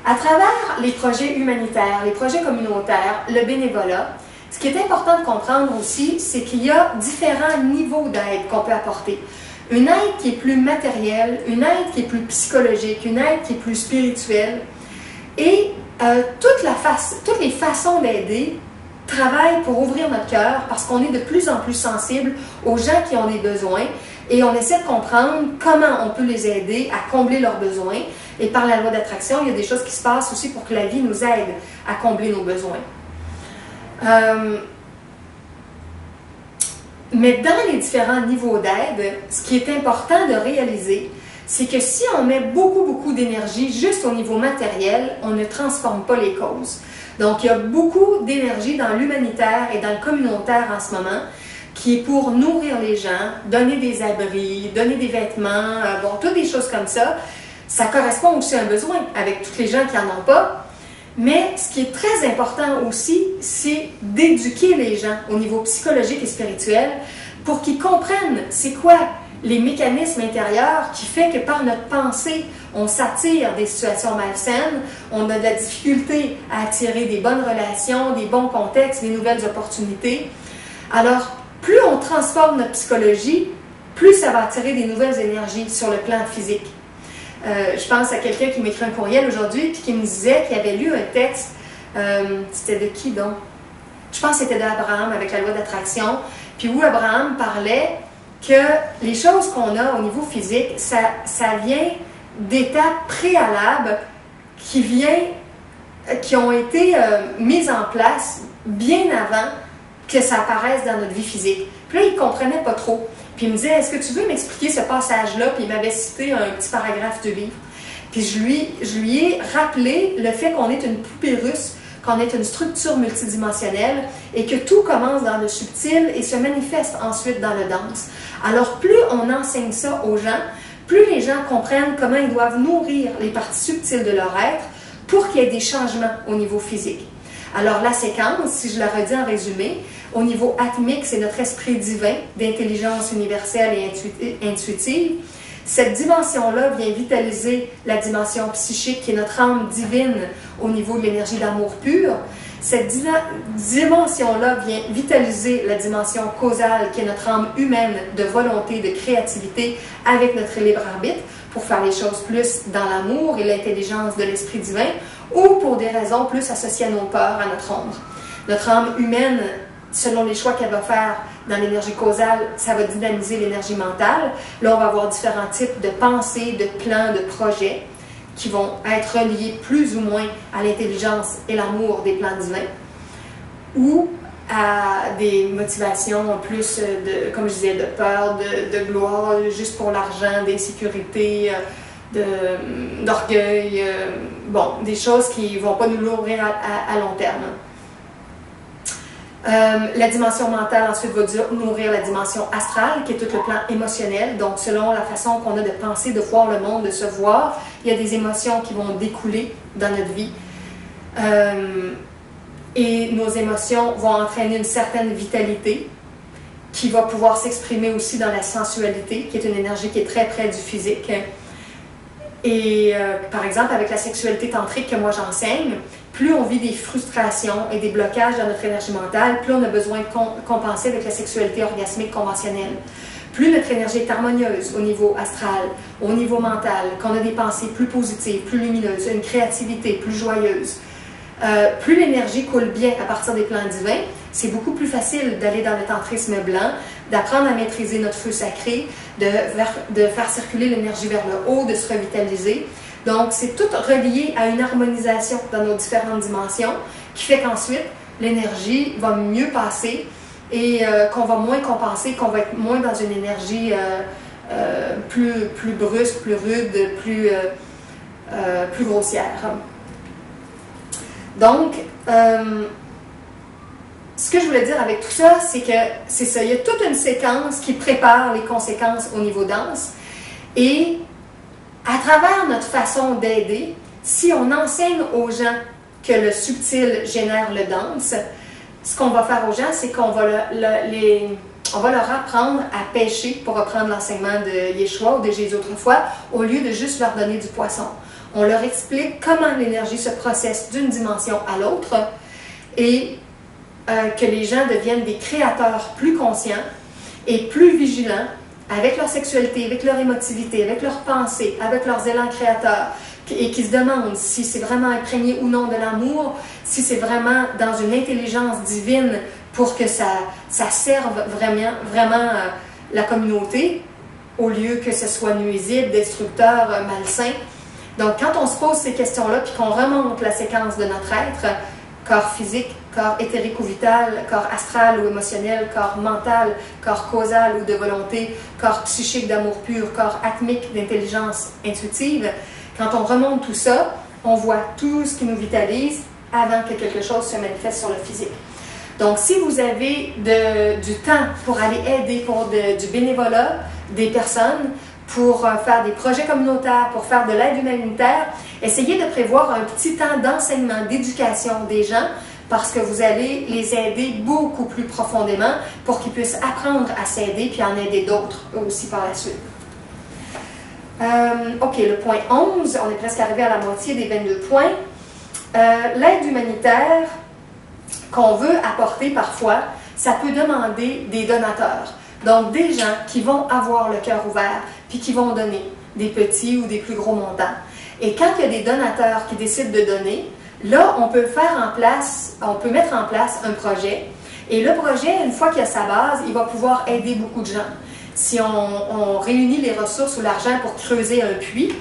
À travers les projets humanitaires, les projets communautaires, le bénévolat, ce qui est important de comprendre aussi, c'est qu'il y a différents niveaux d'aide qu'on peut apporter. Une aide qui est plus matérielle, une aide qui est plus psychologique, une aide qui est plus spirituelle. Et toutes les façons d'aider travaillent pour ouvrir notre cœur parce qu'on est de plus en plus sensible aux gens qui ont des besoins et on essaie de comprendre comment on peut les aider à combler leurs besoins. Et par la loi d'attraction, il y a des choses qui se passent aussi pour que la vie nous aide à combler nos besoins. Mais dans les différents niveaux d'aide, ce qui est important de réaliser, c'est que si on met beaucoup d'énergie juste au niveau matériel, on ne transforme pas les causes. Donc, il y a beaucoup d'énergie dans l'humanitaire et dans le communautaire en ce moment, qui est pour nourrir les gens, donner des abris, donner des vêtements, bon, toutes des choses comme ça. Ça correspond aussi à un besoin avec toutes les gens qui n'en ont pas. Mais ce qui est très important aussi, c'est d'éduquer les gens au niveau psychologique et spirituel pour qu'ils comprennent c'est quoi les mécanismes intérieurs qui fait que par notre pensée, on s'attire des situations malsaines, on a de la difficulté à attirer des bonnes relations, des bons contextes, des nouvelles opportunités. Alors, plus on transforme notre psychologie, plus ça va attirer des nouvelles énergies sur le plan physique. Je pense à quelqu'un qui m'écrit un courriel aujourd'hui et qui me disait qu'il avait lu un texte, c'était de qui donc? Je pense que c'était d'Abraham avec la loi d'attraction, puis où Abraham parlait que les choses qu'on a au niveau physique, ça vient d'étapes préalables qui ont été mises en place bien avant que ça apparaisse dans notre vie physique. Puis là, il ne comprenait pas trop. Puis il me disait, est-ce que tu veux m'expliquer ce passage-là? Puis il m'avait cité un petit paragraphe du livre. Puis je lui ai rappelé le fait qu'on est une poupée russe, qu'on est une structure multidimensionnelle et que tout commence dans le subtil et se manifeste ensuite dans le dense. Alors plus on enseigne ça aux gens, plus les gens comprennent comment ils doivent nourrir les parties subtiles de leur être pour qu'il y ait des changements au niveau physique. Alors la séquence, si je la redis en résumé, au niveau atmique, c'est notre esprit divin d'intelligence universelle et intuitive. Cette dimension-là vient vitaliser la dimension psychique qui est notre âme divine au niveau de l'énergie d'amour pur. Cette dimension-là vient vitaliser la dimension causale qui est notre âme humaine de volonté, de créativité avec notre libre arbitre pour faire les choses plus dans l'amour et l'intelligence de l'esprit divin ou pour des raisons plus associées à nos peurs, à notre ombre. Notre âme humaine, selon les choix qu'elle va faire dans l'énergie causale, ça va dynamiser l'énergie mentale. Là, on va avoir différents types de pensées, de plans, de projets qui vont être reliés plus ou moins à l'intelligence et l'amour des plans divins ou à des motivations plus, comme je disais, de peur, de gloire, juste pour l'argent, d'insécurité, d'orgueil, bon, des choses qui ne vont pas nous nourrir à long terme. La dimension mentale ensuite va nourrir la dimension astrale qui est tout le plan émotionnel. Donc selon la façon qu'on a de penser, de voir le monde, de se voir, il y a des émotions qui vont découler dans notre vie. Et nos émotions vont entraîner une certaine vitalité qui va pouvoir s'exprimer aussi dans la sensualité, qui est une énergie qui est très près du physique. Et par exemple, avec la sexualité tantrique que moi j'enseigne, plus on vit des frustrations et des blocages dans notre énergie mentale, plus on a besoin de compenser avec la sexualité orgasmique conventionnelle. Plus notre énergie est harmonieuse au niveau astral, au niveau mental, qu'on a des pensées plus positives, plus lumineuses, une créativité plus joyeuse, plus l'énergie coule bien à partir des plans divins, c'est beaucoup plus facile d'aller dans le tantrisme blanc, d'apprendre à maîtriser notre feu sacré, de faire circuler l'énergie vers le haut, de se revitaliser. Donc, c'est tout relié à une harmonisation dans nos différentes dimensions qui fait qu'ensuite, l'énergie va mieux passer et qu'on va moins compenser, qu'on va être moins dans une énergie plus brusque, plus rude, plus grossière. Donc, ce que je voulais dire avec tout ça, c'est que c'est ça, il y a toute une séquence qui prépare les conséquences au niveau dense et à travers notre façon d'aider, si on enseigne aux gens que le subtil génère le dense, ce qu'on va faire aux gens, c'est qu'on va leur apprendre à pêcher, pour reprendre l'enseignement de Yeshua ou de Jésus autrefois, au lieu de juste leur donner du poisson. On leur explique comment l'énergie se processe d'une dimension à l'autre et que les gens deviennent des créateurs plus conscients et plus vigilants avec leur sexualité, avec leur émotivité, avec leurs pensées, avec leurs élans créateurs, et qui se demandent si c'est vraiment imprégné ou non de l'amour, si c'est vraiment dans une intelligence divine pour que ça serve vraiment la communauté, au lieu que ce soit nuisible, destructeur, malsain. Donc, quand on se pose ces questions-là, puis qu'on remonte la séquence de notre être, corps physique, corps éthérique ou vital, corps astral ou émotionnel, corps mental, corps causal ou de volonté, corps psychique d'amour pur, corps atmique d'intelligence intuitive, quand on remonte tout ça, on voit tout ce qui nous vitalise avant que quelque chose se manifeste sur le physique. Donc, si vous avez du temps pour aller aider pour du bénévolat des personnes, pour faire des projets communautaires, pour faire de l'aide humanitaire, essayez de prévoir un petit temps d'enseignement, d'éducation des gens, parce que vous allez les aider beaucoup plus profondément pour qu'ils puissent apprendre à s'aider puis en aider d'autres aussi par la suite. OK, le point 11, on est presque arrivé à la moitié des 22 points. L'aide humanitaire qu'on veut apporter parfois, ça peut demander des donateurs. Donc, des gens qui vont avoir le cœur ouvert, puis qui vont donner des petits ou des plus gros montants. Et quand il y a des donateurs qui décident de donner, là, on peut mettre en place un projet. Et le projet, une fois qu'il a sa base, il va pouvoir aider beaucoup de gens. Si on réunit les ressources ou l'argent pour creuser un puits,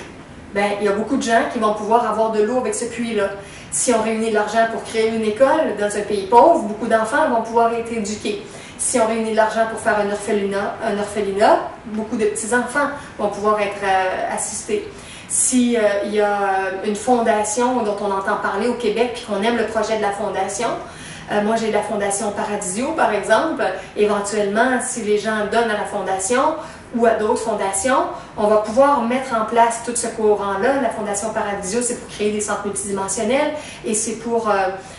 ben, il y a beaucoup de gens qui vont pouvoir avoir de l'eau avec ce puits-là. Si on réunit de l'argent pour créer une école dans un pays pauvre, beaucoup d'enfants vont pouvoir être éduqués. Si on réunit de l'argent pour faire un orphelinat, beaucoup de petits-enfants vont pouvoir être assistés. S'il y a une fondation dont on entend parler au Québec et qu'on aime le projet de la fondation, moi j'ai la fondation Paradisio par exemple, éventuellement si les gens donnent à la fondation ou à d'autres fondations, on va pouvoir mettre en place tout ce courant-là. La fondation Paradisio, c'est pour créer des centres multidimensionnels et c'est pour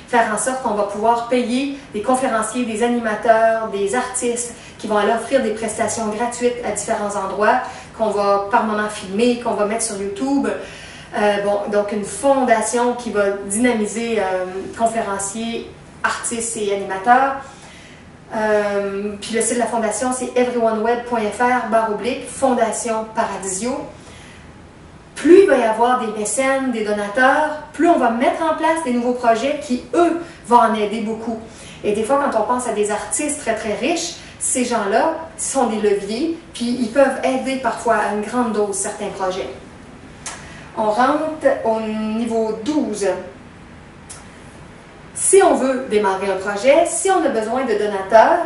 faire en sorte qu'on va pouvoir payer des conférenciers, des animateurs, des artistes qui vont aller offrir des prestations gratuites à différents endroits, qu'on va par moment filmer, qu'on va mettre sur YouTube. Donc une fondation qui va dynamiser conférenciers, artistes et animateurs. Puis le site de la fondation, c'est everyoneweb.fr/Fondation Paradisio. Plus il va y avoir des mécènes, des donateurs, plus on va mettre en place des nouveaux projets qui, eux, vont en aider beaucoup. Et des fois, quand on pense à des artistes très, très riches, ces gens-là sont des leviers, puis ils peuvent aider parfois à une grande dose certains projets. On rentre au niveau 12. Si on veut démarrer un projet, si on a besoin de donateurs,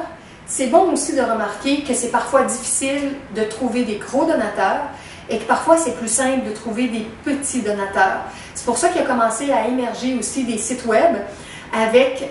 c'est bon aussi de remarquer que c'est parfois difficile de trouver des gros donateurs et que parfois c'est plus simple de trouver des petits donateurs. C'est pour ça qu'il a commencé à émerger aussi des sites web avec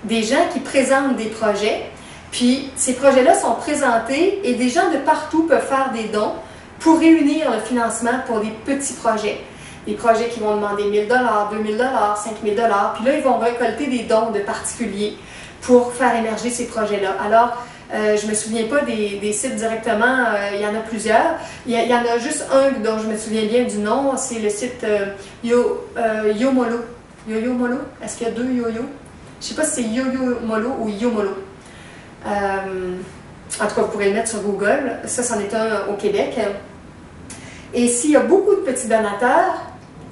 des gens qui présentent des projets. Puis ces projets-là sont présentés et des gens de partout peuvent faire des dons pour réunir le financement pour des petits projets. Des projets qui vont demander 1 000 $, 2 000 $, 5 000 $. Puis là, ils vont récolter des dons de particuliers pour faire émerger ces projets-là. Alors, je ne me souviens pas des sites directement, il y en a plusieurs. Il y en a juste un dont je me souviens bien du nom, c'est le site YoMolo. YoYoMolo? Est-ce qu'il y a deux Yo-Yo? Je ne sais pas si c'est YoYoMolo ou YoMolo. En tout cas, vous pourrez le mettre sur Google. Ça, c'en est un au Québec. Et s'il y a beaucoup de petits donateurs,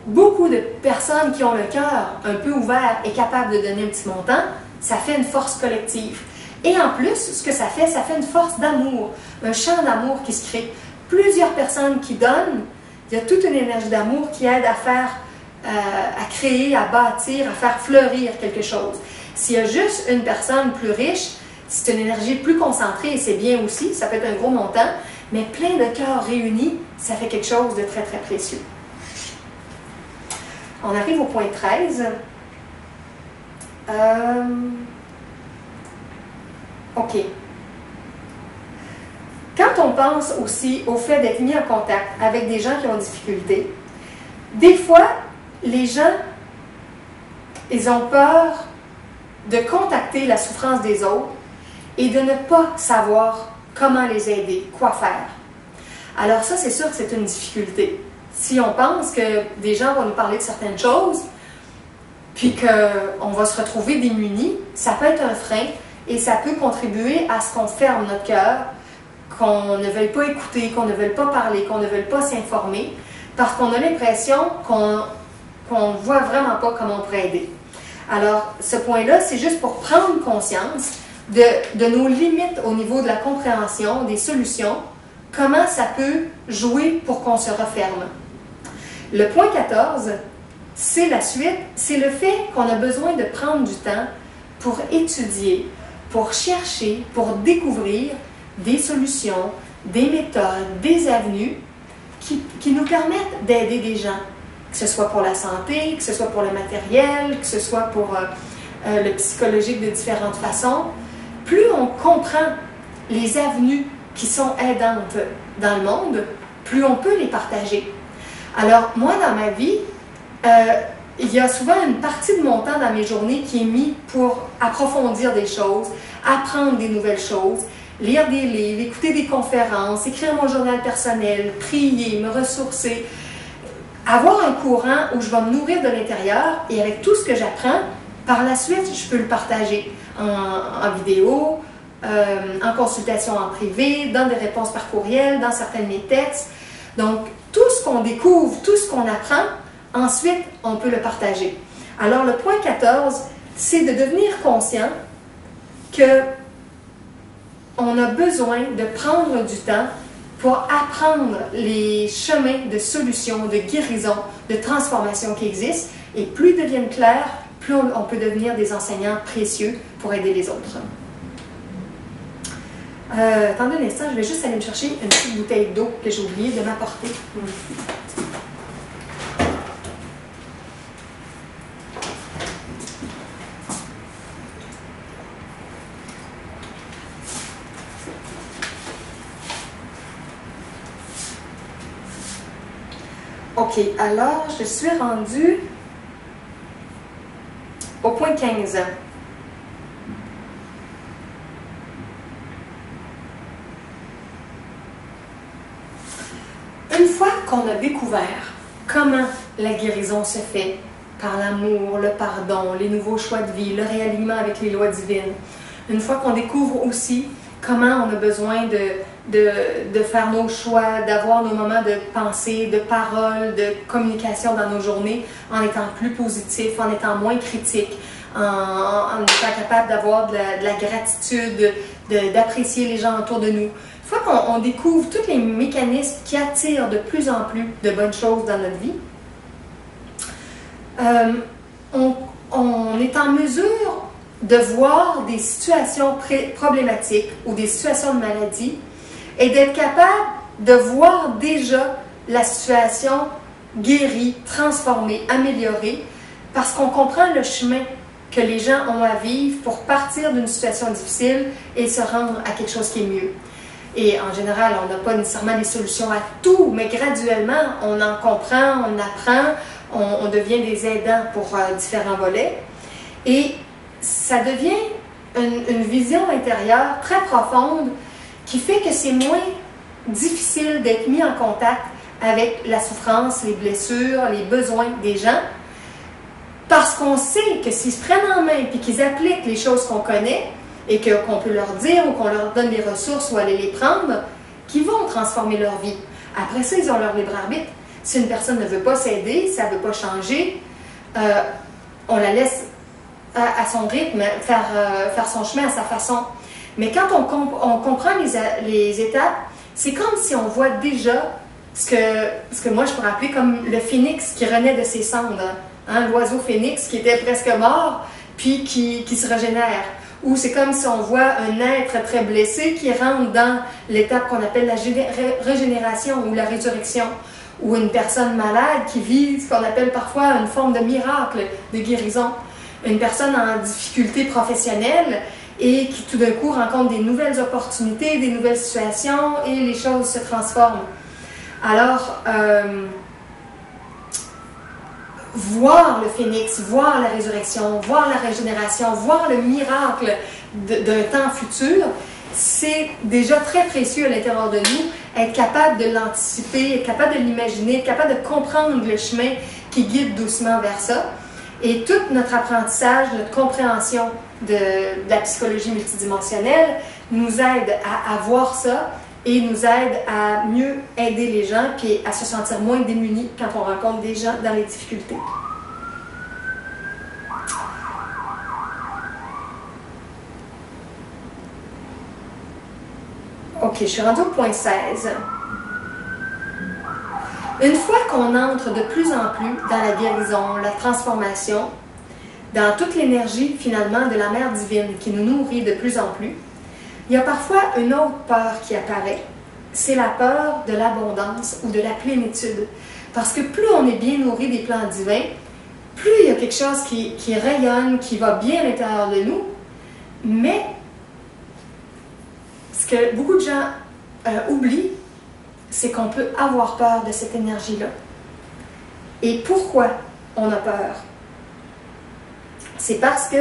beaucoup de personnes qui ont le cœur un peu ouvert et capables de donner un petit montant, ça fait une force collective. Et en plus, ce que ça fait une force d'amour, un champ d'amour qui se crée. Plusieurs personnes qui donnent, il y a toute une énergie d'amour qui aide à faire, à créer, à bâtir, à faire fleurir quelque chose. S'il y a juste une personne plus riche, c'est une énergie plus concentrée et c'est bien aussi, ça peut être un gros montant, mais plein de cœurs réunis, ça fait quelque chose de très, très précieux. On arrive au point 13. OK. Quand on pense aussi au fait d'être mis en contact avec des gens qui ont des difficultés, des fois, les gens, ils ont peur de contacter la souffrance des autres et de ne pas savoir comment les aider, quoi faire. Alors ça, c'est sûr que c'est une difficulté. Si on pense que des gens vont nous parler de certaines choses, puis qu'on va se retrouver démunis, ça peut être un frein et ça peut contribuer à ce qu'on ferme notre cœur, qu'on ne veuille pas écouter, qu'on ne veuille pas parler, qu'on ne veuille pas s'informer. parce qu'on a l'impression qu'on ne voit vraiment pas comment on pourrait aider. Alors, ce point-là, c'est juste pour prendre conscience de nos limites au niveau de la compréhension, des solutions, comment ça peut jouer pour qu'on se referme. Le point 14, c'est la suite, c'est le fait qu'on a besoin de prendre du temps pour étudier, pour chercher, pour découvrir des solutions, des méthodes, des avenues qui nous permettent d'aider des gens, que ce soit pour la santé, que ce soit pour le matériel, que ce soit pour le psychologique de différentes façons. Plus on comprend les avenues qui sont aidantes dans le monde, plus on peut les partager. Alors, moi, dans ma vie, il y a souvent une partie de mon temps dans mes journées qui est mise pour approfondir des choses, apprendre des nouvelles choses, lire des livres, écouter des conférences, écrire mon journal personnel, prier, me ressourcer, avoir un courant où je vais me nourrir de l'intérieur et avec tout ce que j'apprends, par la suite, je peux le partager en vidéo, en consultation en privé, dans des réponses par courriel, dans certains de mes textes. Donc, tout ce qu'on découvre, tout ce qu'on apprend, ensuite, on peut le partager. Alors, le point 14, c'est de devenir conscient que on a besoin de prendre du temps pour apprendre les chemins de solution, de guérison, de transformation qui existent. Et plus ils deviennent clairs, plus on peut devenir des enseignants précieux pour aider les autres. Attendez un instant, je vais juste aller me chercher une petite bouteille d'eau que j'ai oublié de m'apporter. OK, alors je suis rendue au point 15. Une fois qu'on a découvert comment la guérison se fait, par l'amour, le pardon, les nouveaux choix de vie, le réalignement avec les lois divines, une fois qu'on découvre aussi comment on a besoin de faire nos choix, d'avoir nos moments de pensée, de parole, de communication dans nos journées, en étant plus positif, en étant moins critique, en étant capable d'avoir de la gratitude, d'apprécier les gens autour de nous. Une fois qu'on découvre tous les mécanismes qui attirent de plus en plus de bonnes choses dans notre vie, on est en mesure de voir des situations problématiques ou des situations de maladie et d'être capable de voir déjà la situation guérie, transformée, améliorée, parce qu'on comprend le chemin que les gens ont à vivre pour partir d'une situation difficile et se rendre à quelque chose qui est mieux. Et en général, on n'a pas nécessairement des solutions à tout, mais graduellement, on en comprend, on apprend, on devient des aidants pour différents volets. Et ça devient une vision intérieure très profonde qui fait que c'est moins difficile d'être mis en contact avec la souffrance, les blessures, les besoins des gens, parce qu'on sait que s'ils se prennent en main et qu'ils appliquent les choses qu'on connaît et qu'on peut leur dire ou qu'on leur donne les ressources ou aller les prendre, qu'ils vont transformer leur vie. Après ça, ils ont leur libre arbitre. Si une personne ne veut pas s'aider, si elle ne veut pas changer, on la laisse à son rythme, faire son chemin à sa façon. Mais quand on comprend les étapes, c'est comme si on voit déjà ce que moi je pourrais appeler comme le phénix qui renaît de ses cendres. Hein, l'oiseau phénix qui était presque mort, puis qui se régénère. Ou c'est comme si on voit un être très blessé qui rentre dans l'étape qu'on appelle la régénération ou la résurrection. Ou une personne malade qui vit ce qu'on appelle parfois une forme de miracle de guérison. Une personne en difficulté professionnelle et qui tout d'un coup rencontre des nouvelles opportunités, des nouvelles situations et les choses se transforment. Alors, voir le phénix, voir la résurrection, voir la régénération, voir le miracle d'un temps futur, c'est déjà très précieux à l'intérieur de nous, être capable de l'anticiper, être capable de l'imaginer, être capable de comprendre le chemin qui guide doucement vers ça. Et tout notre apprentissage, notre compréhension de la psychologie multidimensionnelle nous aide à voir ça et nous aide à mieux aider les gens puis à se sentir moins démunis quand on rencontre des gens dans les difficultés. Ok, je suis rendue au point 16. Une fois qu'on entre de plus en plus dans la guérison, la transformation, dans toute l'énergie finalement de la Mère divine qui nous nourrit de plus en plus, il y a parfois une autre peur qui apparaît. C'est la peur de l'abondance ou de la plénitude. Parce que plus on est bien nourri des plans divins, plus il y a quelque chose qui rayonne, qui va bien à l'intérieur de nous, mais ce que beaucoup de gens oublient, c'est qu'on peut avoir peur de cette énergie-là. Et pourquoi on a peur? C'est parce que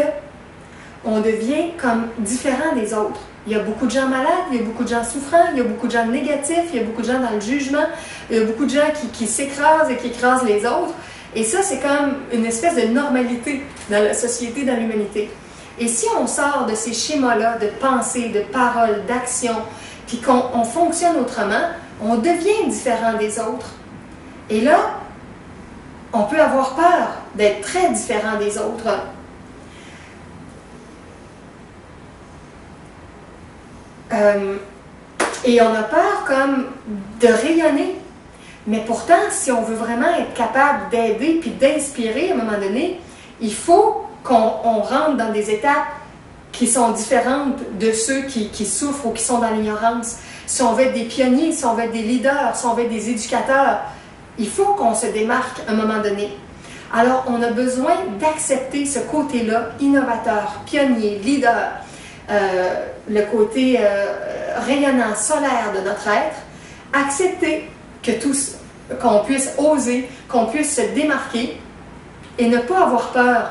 on devient comme différent des autres. Il y a beaucoup de gens malades, il y a beaucoup de gens souffrants, il y a beaucoup de gens négatifs, il y a beaucoup de gens dans le jugement, il y a beaucoup de gens qui s'écrasent et qui écrasent les autres. Et ça, c'est comme une espèce de normalité dans la société, dans l'humanité. Et si on sort de ces schémas-là de pensée, de parole, d'action, puis qu'on fonctionne autrement, on devient différent des autres. Et là, on peut avoir peur d'être très différent des autres. Et on a peur comme de rayonner. Mais pourtant, si on veut vraiment être capable d'aider puis d'inspirer à un moment donné, il faut qu'on rentre dans des étapes qui sont différentes de ceux qui souffrent ou qui sont dans l'ignorance. Si on veut être des pionniers, si on veut être des leaders, si on veut être des éducateurs, il faut qu'on se démarque à un moment donné. Alors, on a besoin d'accepter ce côté-là, innovateur, pionnier, leader, le côté rayonnant, solaire de notre être, accepter qu'on puisse oser, qu'on puisse se démarquer et ne pas avoir peur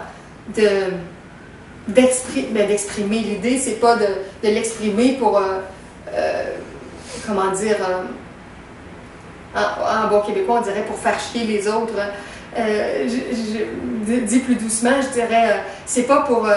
d'exprimer. L'idée, c'est pas de l'exprimer pour, comment dire, en bon québécois, on dirait pour faire chier les autres. Dit plus doucement, je dirais, c'est pas pour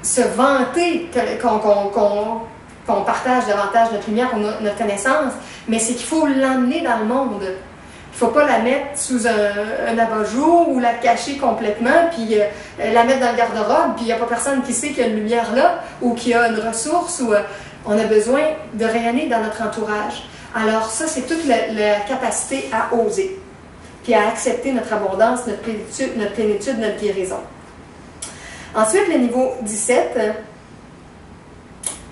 se vanter qu'on partage davantage notre lumière ou notre connaissance, mais c'est qu'il faut l'emmener dans le monde. Il ne faut pas la mettre sous un abat-jour ou la cacher complètement, puis la mettre dans le garde-robe, puis il n'y a pas personne qui sait qu'il y a une lumière là, ou qu'il y a une ressource, ou on a besoin de rayonner dans notre entourage. Alors ça, c'est toute la capacité à oser, puis à accepter notre abondance, notre plénitude, notre guérison. Ensuite, le niveau 17,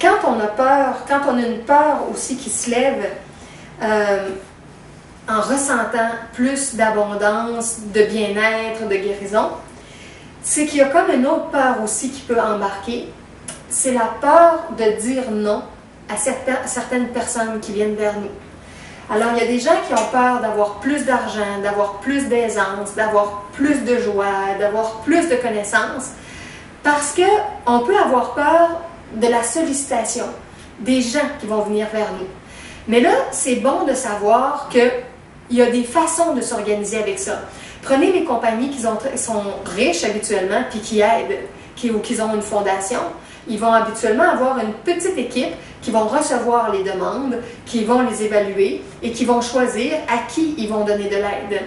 quand on a peur, quand on a une peur aussi qui se lève en ressentant plus d'abondance, de bien-être, de guérison, c'est qu'il y a comme une autre peur aussi qui peut embarquer. C'est la peur de dire non à certaines personnes qui viennent vers nous. Alors, il y a des gens qui ont peur d'avoir plus d'argent, d'avoir plus d'aisance, d'avoir plus de joie, d'avoir plus de connaissances, parce qu'on peut avoir peur de la sollicitation des gens qui vont venir vers nous. Mais là, c'est bon de savoir qu'il y a des façons de s'organiser avec ça. Prenez les compagnies qui sont riches habituellement, puis qui aident, ou qui ont une fondation. Ils vont habituellement avoir une petite équipe qui vont recevoir les demandes, qui vont les évaluer et qui vont choisir à qui ils vont donner de l'aide.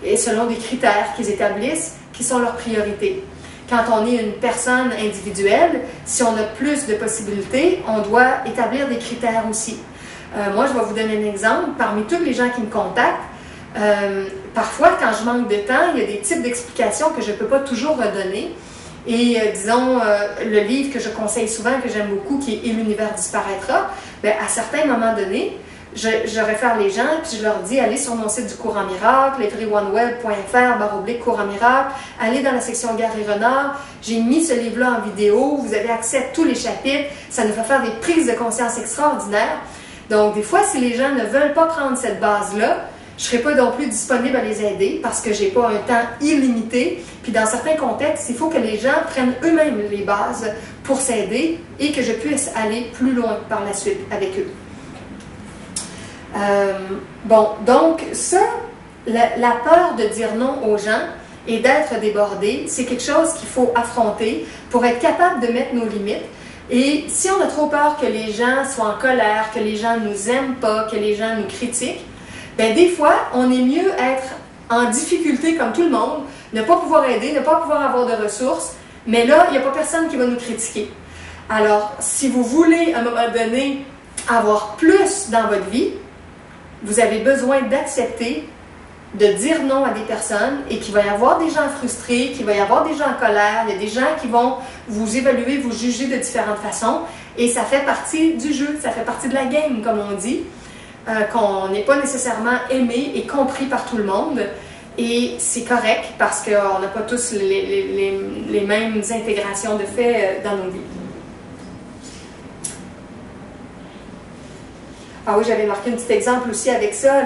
Et selon des critères qu'ils établissent, qui sont leurs priorités. Quand on est une personne individuelle, si on a plus de possibilités, on doit établir des critères aussi. Moi, je vais vous donner un exemple. Parmi tous les gens qui me contactent, parfois, quand je manque de temps, il y a des types d'explications que je ne peux pas toujours redonner. Et disons, le livre que je conseille souvent, que j'aime beaucoup, qui est « Et l'univers disparaîtra », bien, à certains moments donnés, je réfère les gens, puis je leur dis, allez sur mon site du Courant Miracle, everyoneWeb.fr/Courant Miracle, allez dans la section Gary Renard, j'ai mis ce livre-là en vidéo, vous avez accès à tous les chapitres, ça nous fait faire des prises de conscience extraordinaires. Donc, des fois, si les gens ne veulent pas prendre cette base-là, je ne serai pas non plus disponible à les aider parce que je n'ai pas un temps illimité. Puis dans certains contextes, il faut que les gens prennent eux-mêmes les bases pour s'aider et que je puisse aller plus loin par la suite avec eux. Bon, donc ça, la peur de dire non aux gens et d'être débordé, c'est quelque chose qu'il faut affronter pour être capable de mettre nos limites. Et si on a trop peur que les gens soient en colère, que les gens ne nous aiment pas, que les gens nous critiquent, ben des fois, on est mieux être en difficulté comme tout le monde, ne pas pouvoir aider, ne pas pouvoir avoir de ressources, mais là, il n'y a pas personne qui va nous critiquer. Alors, si vous voulez, à un moment donné, avoir plus dans votre vie, vous avez besoin d'accepter de dire non à des personnes et qu'il va y avoir des gens frustrés, qu'il va y avoir des gens en colère, il y a des gens qui vont vous évaluer, vous juger de différentes façons et ça fait partie du jeu, ça fait partie de la game, comme on dit, qu'on n'est pas nécessairement aimé et compris par tout le monde et c'est correct parce qu'on n'a pas tous les mêmes intégrations de fait dans nos vies. Ah oui, j'avais marqué un petit exemple aussi avec ça,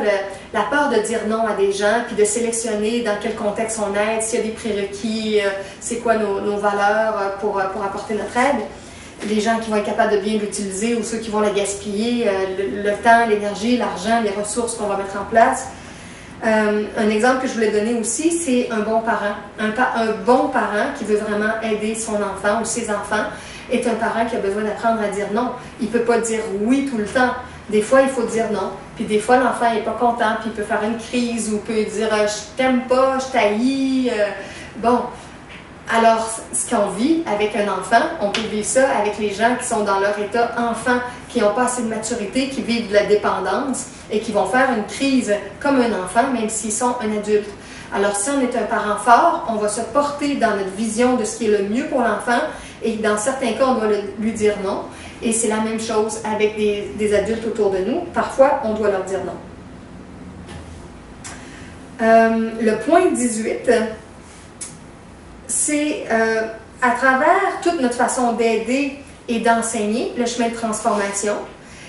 la peur de dire non à des gens, puis de sélectionner dans quel contexte on aide, s'il y a des prérequis, c'est quoi nos valeurs pour apporter notre aide. Les gens qui vont être capables de bien l'utiliser ou ceux qui vont la gaspiller, le temps, l'énergie, l'argent, les ressources qu'on va mettre en place. Un exemple que je voulais donner aussi, c'est un bon parent. Un bon parent qui veut vraiment aider son enfant ou ses enfants est un parent qui a besoin d'apprendre à dire non. Il ne peut pas dire oui tout le temps. Des fois, il faut dire non. Puis des fois, l'enfant n'est pas content, puis il peut faire une crise ou peut dire je t'aime pas, je t'haïs. Bon. Alors, ce qu'on vit avec un enfant, on peut vivre ça avec les gens qui sont dans leur état enfant, qui n'ont pas assez de maturité, qui vivent de la dépendance et qui vont faire une crise comme un enfant, même s'ils sont un adulte. Alors, si on est un parent fort, on va se porter dans notre vision de ce qui est le mieux pour l'enfant et dans certains cas, on doit lui dire non. Et c'est la même chose avec des adultes autour de nous. Parfois, on doit leur dire non. Le point 18, c'est à travers toute notre façon d'aider et d'enseigner le chemin de transformation,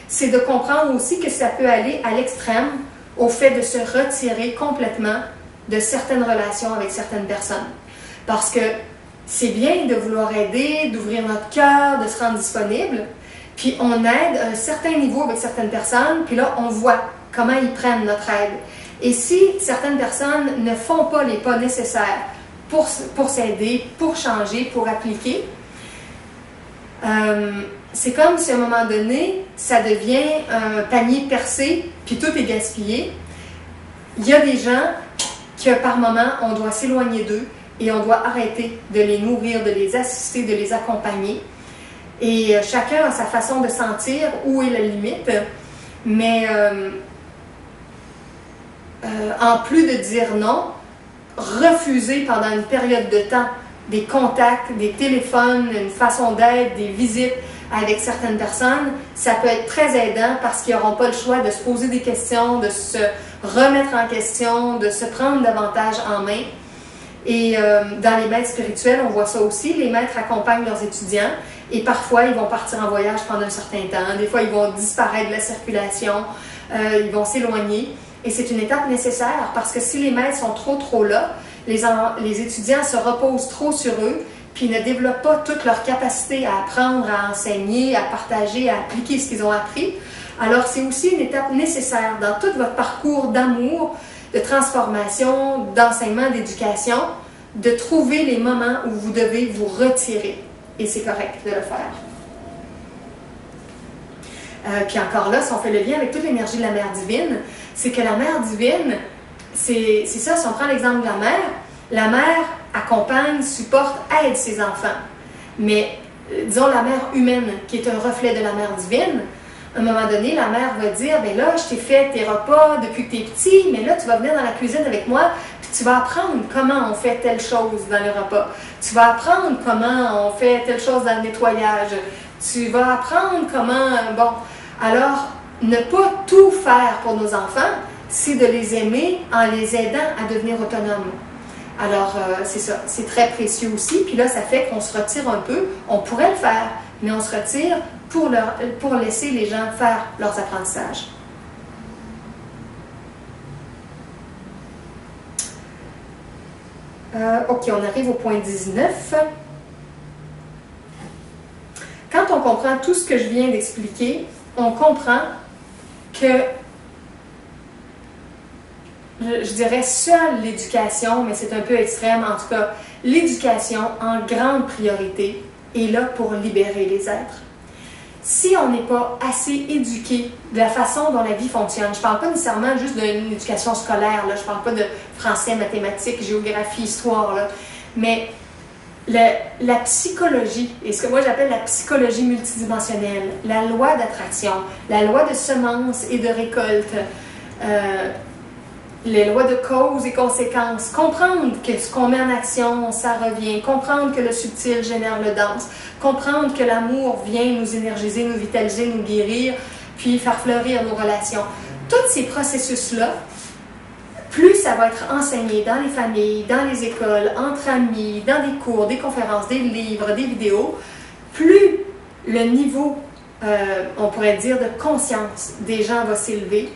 c'est de comprendre aussi que ça peut aller à l'extrême au fait de se retirer complètement de certaines relations avec certaines personnes. Parce que c'est bien de vouloir aider, d'ouvrir notre cœur, de se rendre disponible, puis on aide à un certain niveau avec certaines personnes, puis là, on voit comment ils prennent notre aide. Et si certaines personnes ne font pas les pas nécessaires pour s'aider, pour changer, pour appliquer, c'est comme si à un moment donné, ça devient un panier percé, puis tout est gaspillé. Il y a des gens que par moment, on doit s'éloigner d'eux et on doit arrêter de les nourrir, de les assister, de les accompagner. Et chacun a sa façon de sentir où est la limite, mais en plus de dire non, refuser pendant une période de temps des contacts, des téléphones, une façon d'être, des visites avec certaines personnes, ça peut être très aidant parce qu'ils n'auront pas le choix de se poser des questions, de se remettre en question, de se prendre davantage en main. Et dans les maîtres spirituels, on voit ça aussi, les maîtres accompagnent leurs étudiants et parfois ils vont partir en voyage pendant un certain temps, des fois ils vont disparaître de la circulation, ils vont s'éloigner et c'est une étape nécessaire parce que si les maîtres sont trop là, les étudiants se reposent trop sur eux puis ne développent pas toute leur capacité à apprendre, à enseigner, à partager, à appliquer ce qu'ils ont appris. Alors c'est aussi une étape nécessaire dans tout votre parcours d'amour, de transformation, d'enseignement, d'éducation, de trouver les moments où vous devez vous retirer. Et c'est correct de le faire. Puis encore là, si on fait le lien avec toute l'énergie de la mère divine, c'est que la mère divine, c'est ça, si on prend l'exemple de la mère accompagne, supporte, aide ses enfants. Mais disons la mère humaine, qui est un reflet de la mère divine, à un moment donné, la mère va dire, ben là, je t'ai fait tes repas depuis que tu es petit, mais là, tu vas venir dans la cuisine avec moi, puis tu vas apprendre comment on fait telle chose dans les repas. Tu vas apprendre comment on fait telle chose dans le nettoyage. Tu vas apprendre comment... Bon, alors, ne pas tout faire pour nos enfants, c'est de les aimer en les aidant à devenir autonomes. Alors, c'est ça, c'est très précieux aussi. Puis là, ça fait qu'on se retire un peu. On pourrait le faire, mais on se retire pour laisser les gens faire leurs apprentissages. OK, on arrive au point 19. Quand on comprend tout ce que je viens d'expliquer, on comprend que, je dirais seule l'éducation, mais c'est un peu extrême, en tout cas, l'éducation en grande priorité est là pour libérer les êtres. Si on n'est pas assez éduqué de la façon dont la vie fonctionne, je ne parle pas nécessairement juste d'une éducation scolaire, là, je ne parle pas de français, mathématiques, géographie, histoire, là, mais la psychologie, et ce que moi j'appelle la psychologie multidimensionnelle, la loi d'attraction, la loi de semence et de récolte, les lois de cause et conséquences, comprendre que ce qu'on met en action, ça revient, comprendre que le subtil génère le dense, comprendre que l'amour vient nous énergiser, nous vitaliser, nous guérir, puis faire fleurir nos relations. Tous ces processus-là, plus ça va être enseigné dans les familles, dans les écoles, entre amis, dans des cours, des conférences, des livres, des vidéos, plus le niveau, on pourrait dire, de conscience des gens va s'élever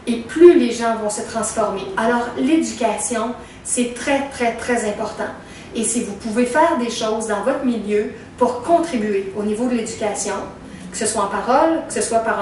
et plus les gens vont se transformer. Alors, l'éducation, c'est très, très, très important. Et si vous pouvez faire des choses dans votre milieu pour contribuer au niveau de l'éducation, que ce soit en parole, que ce soit par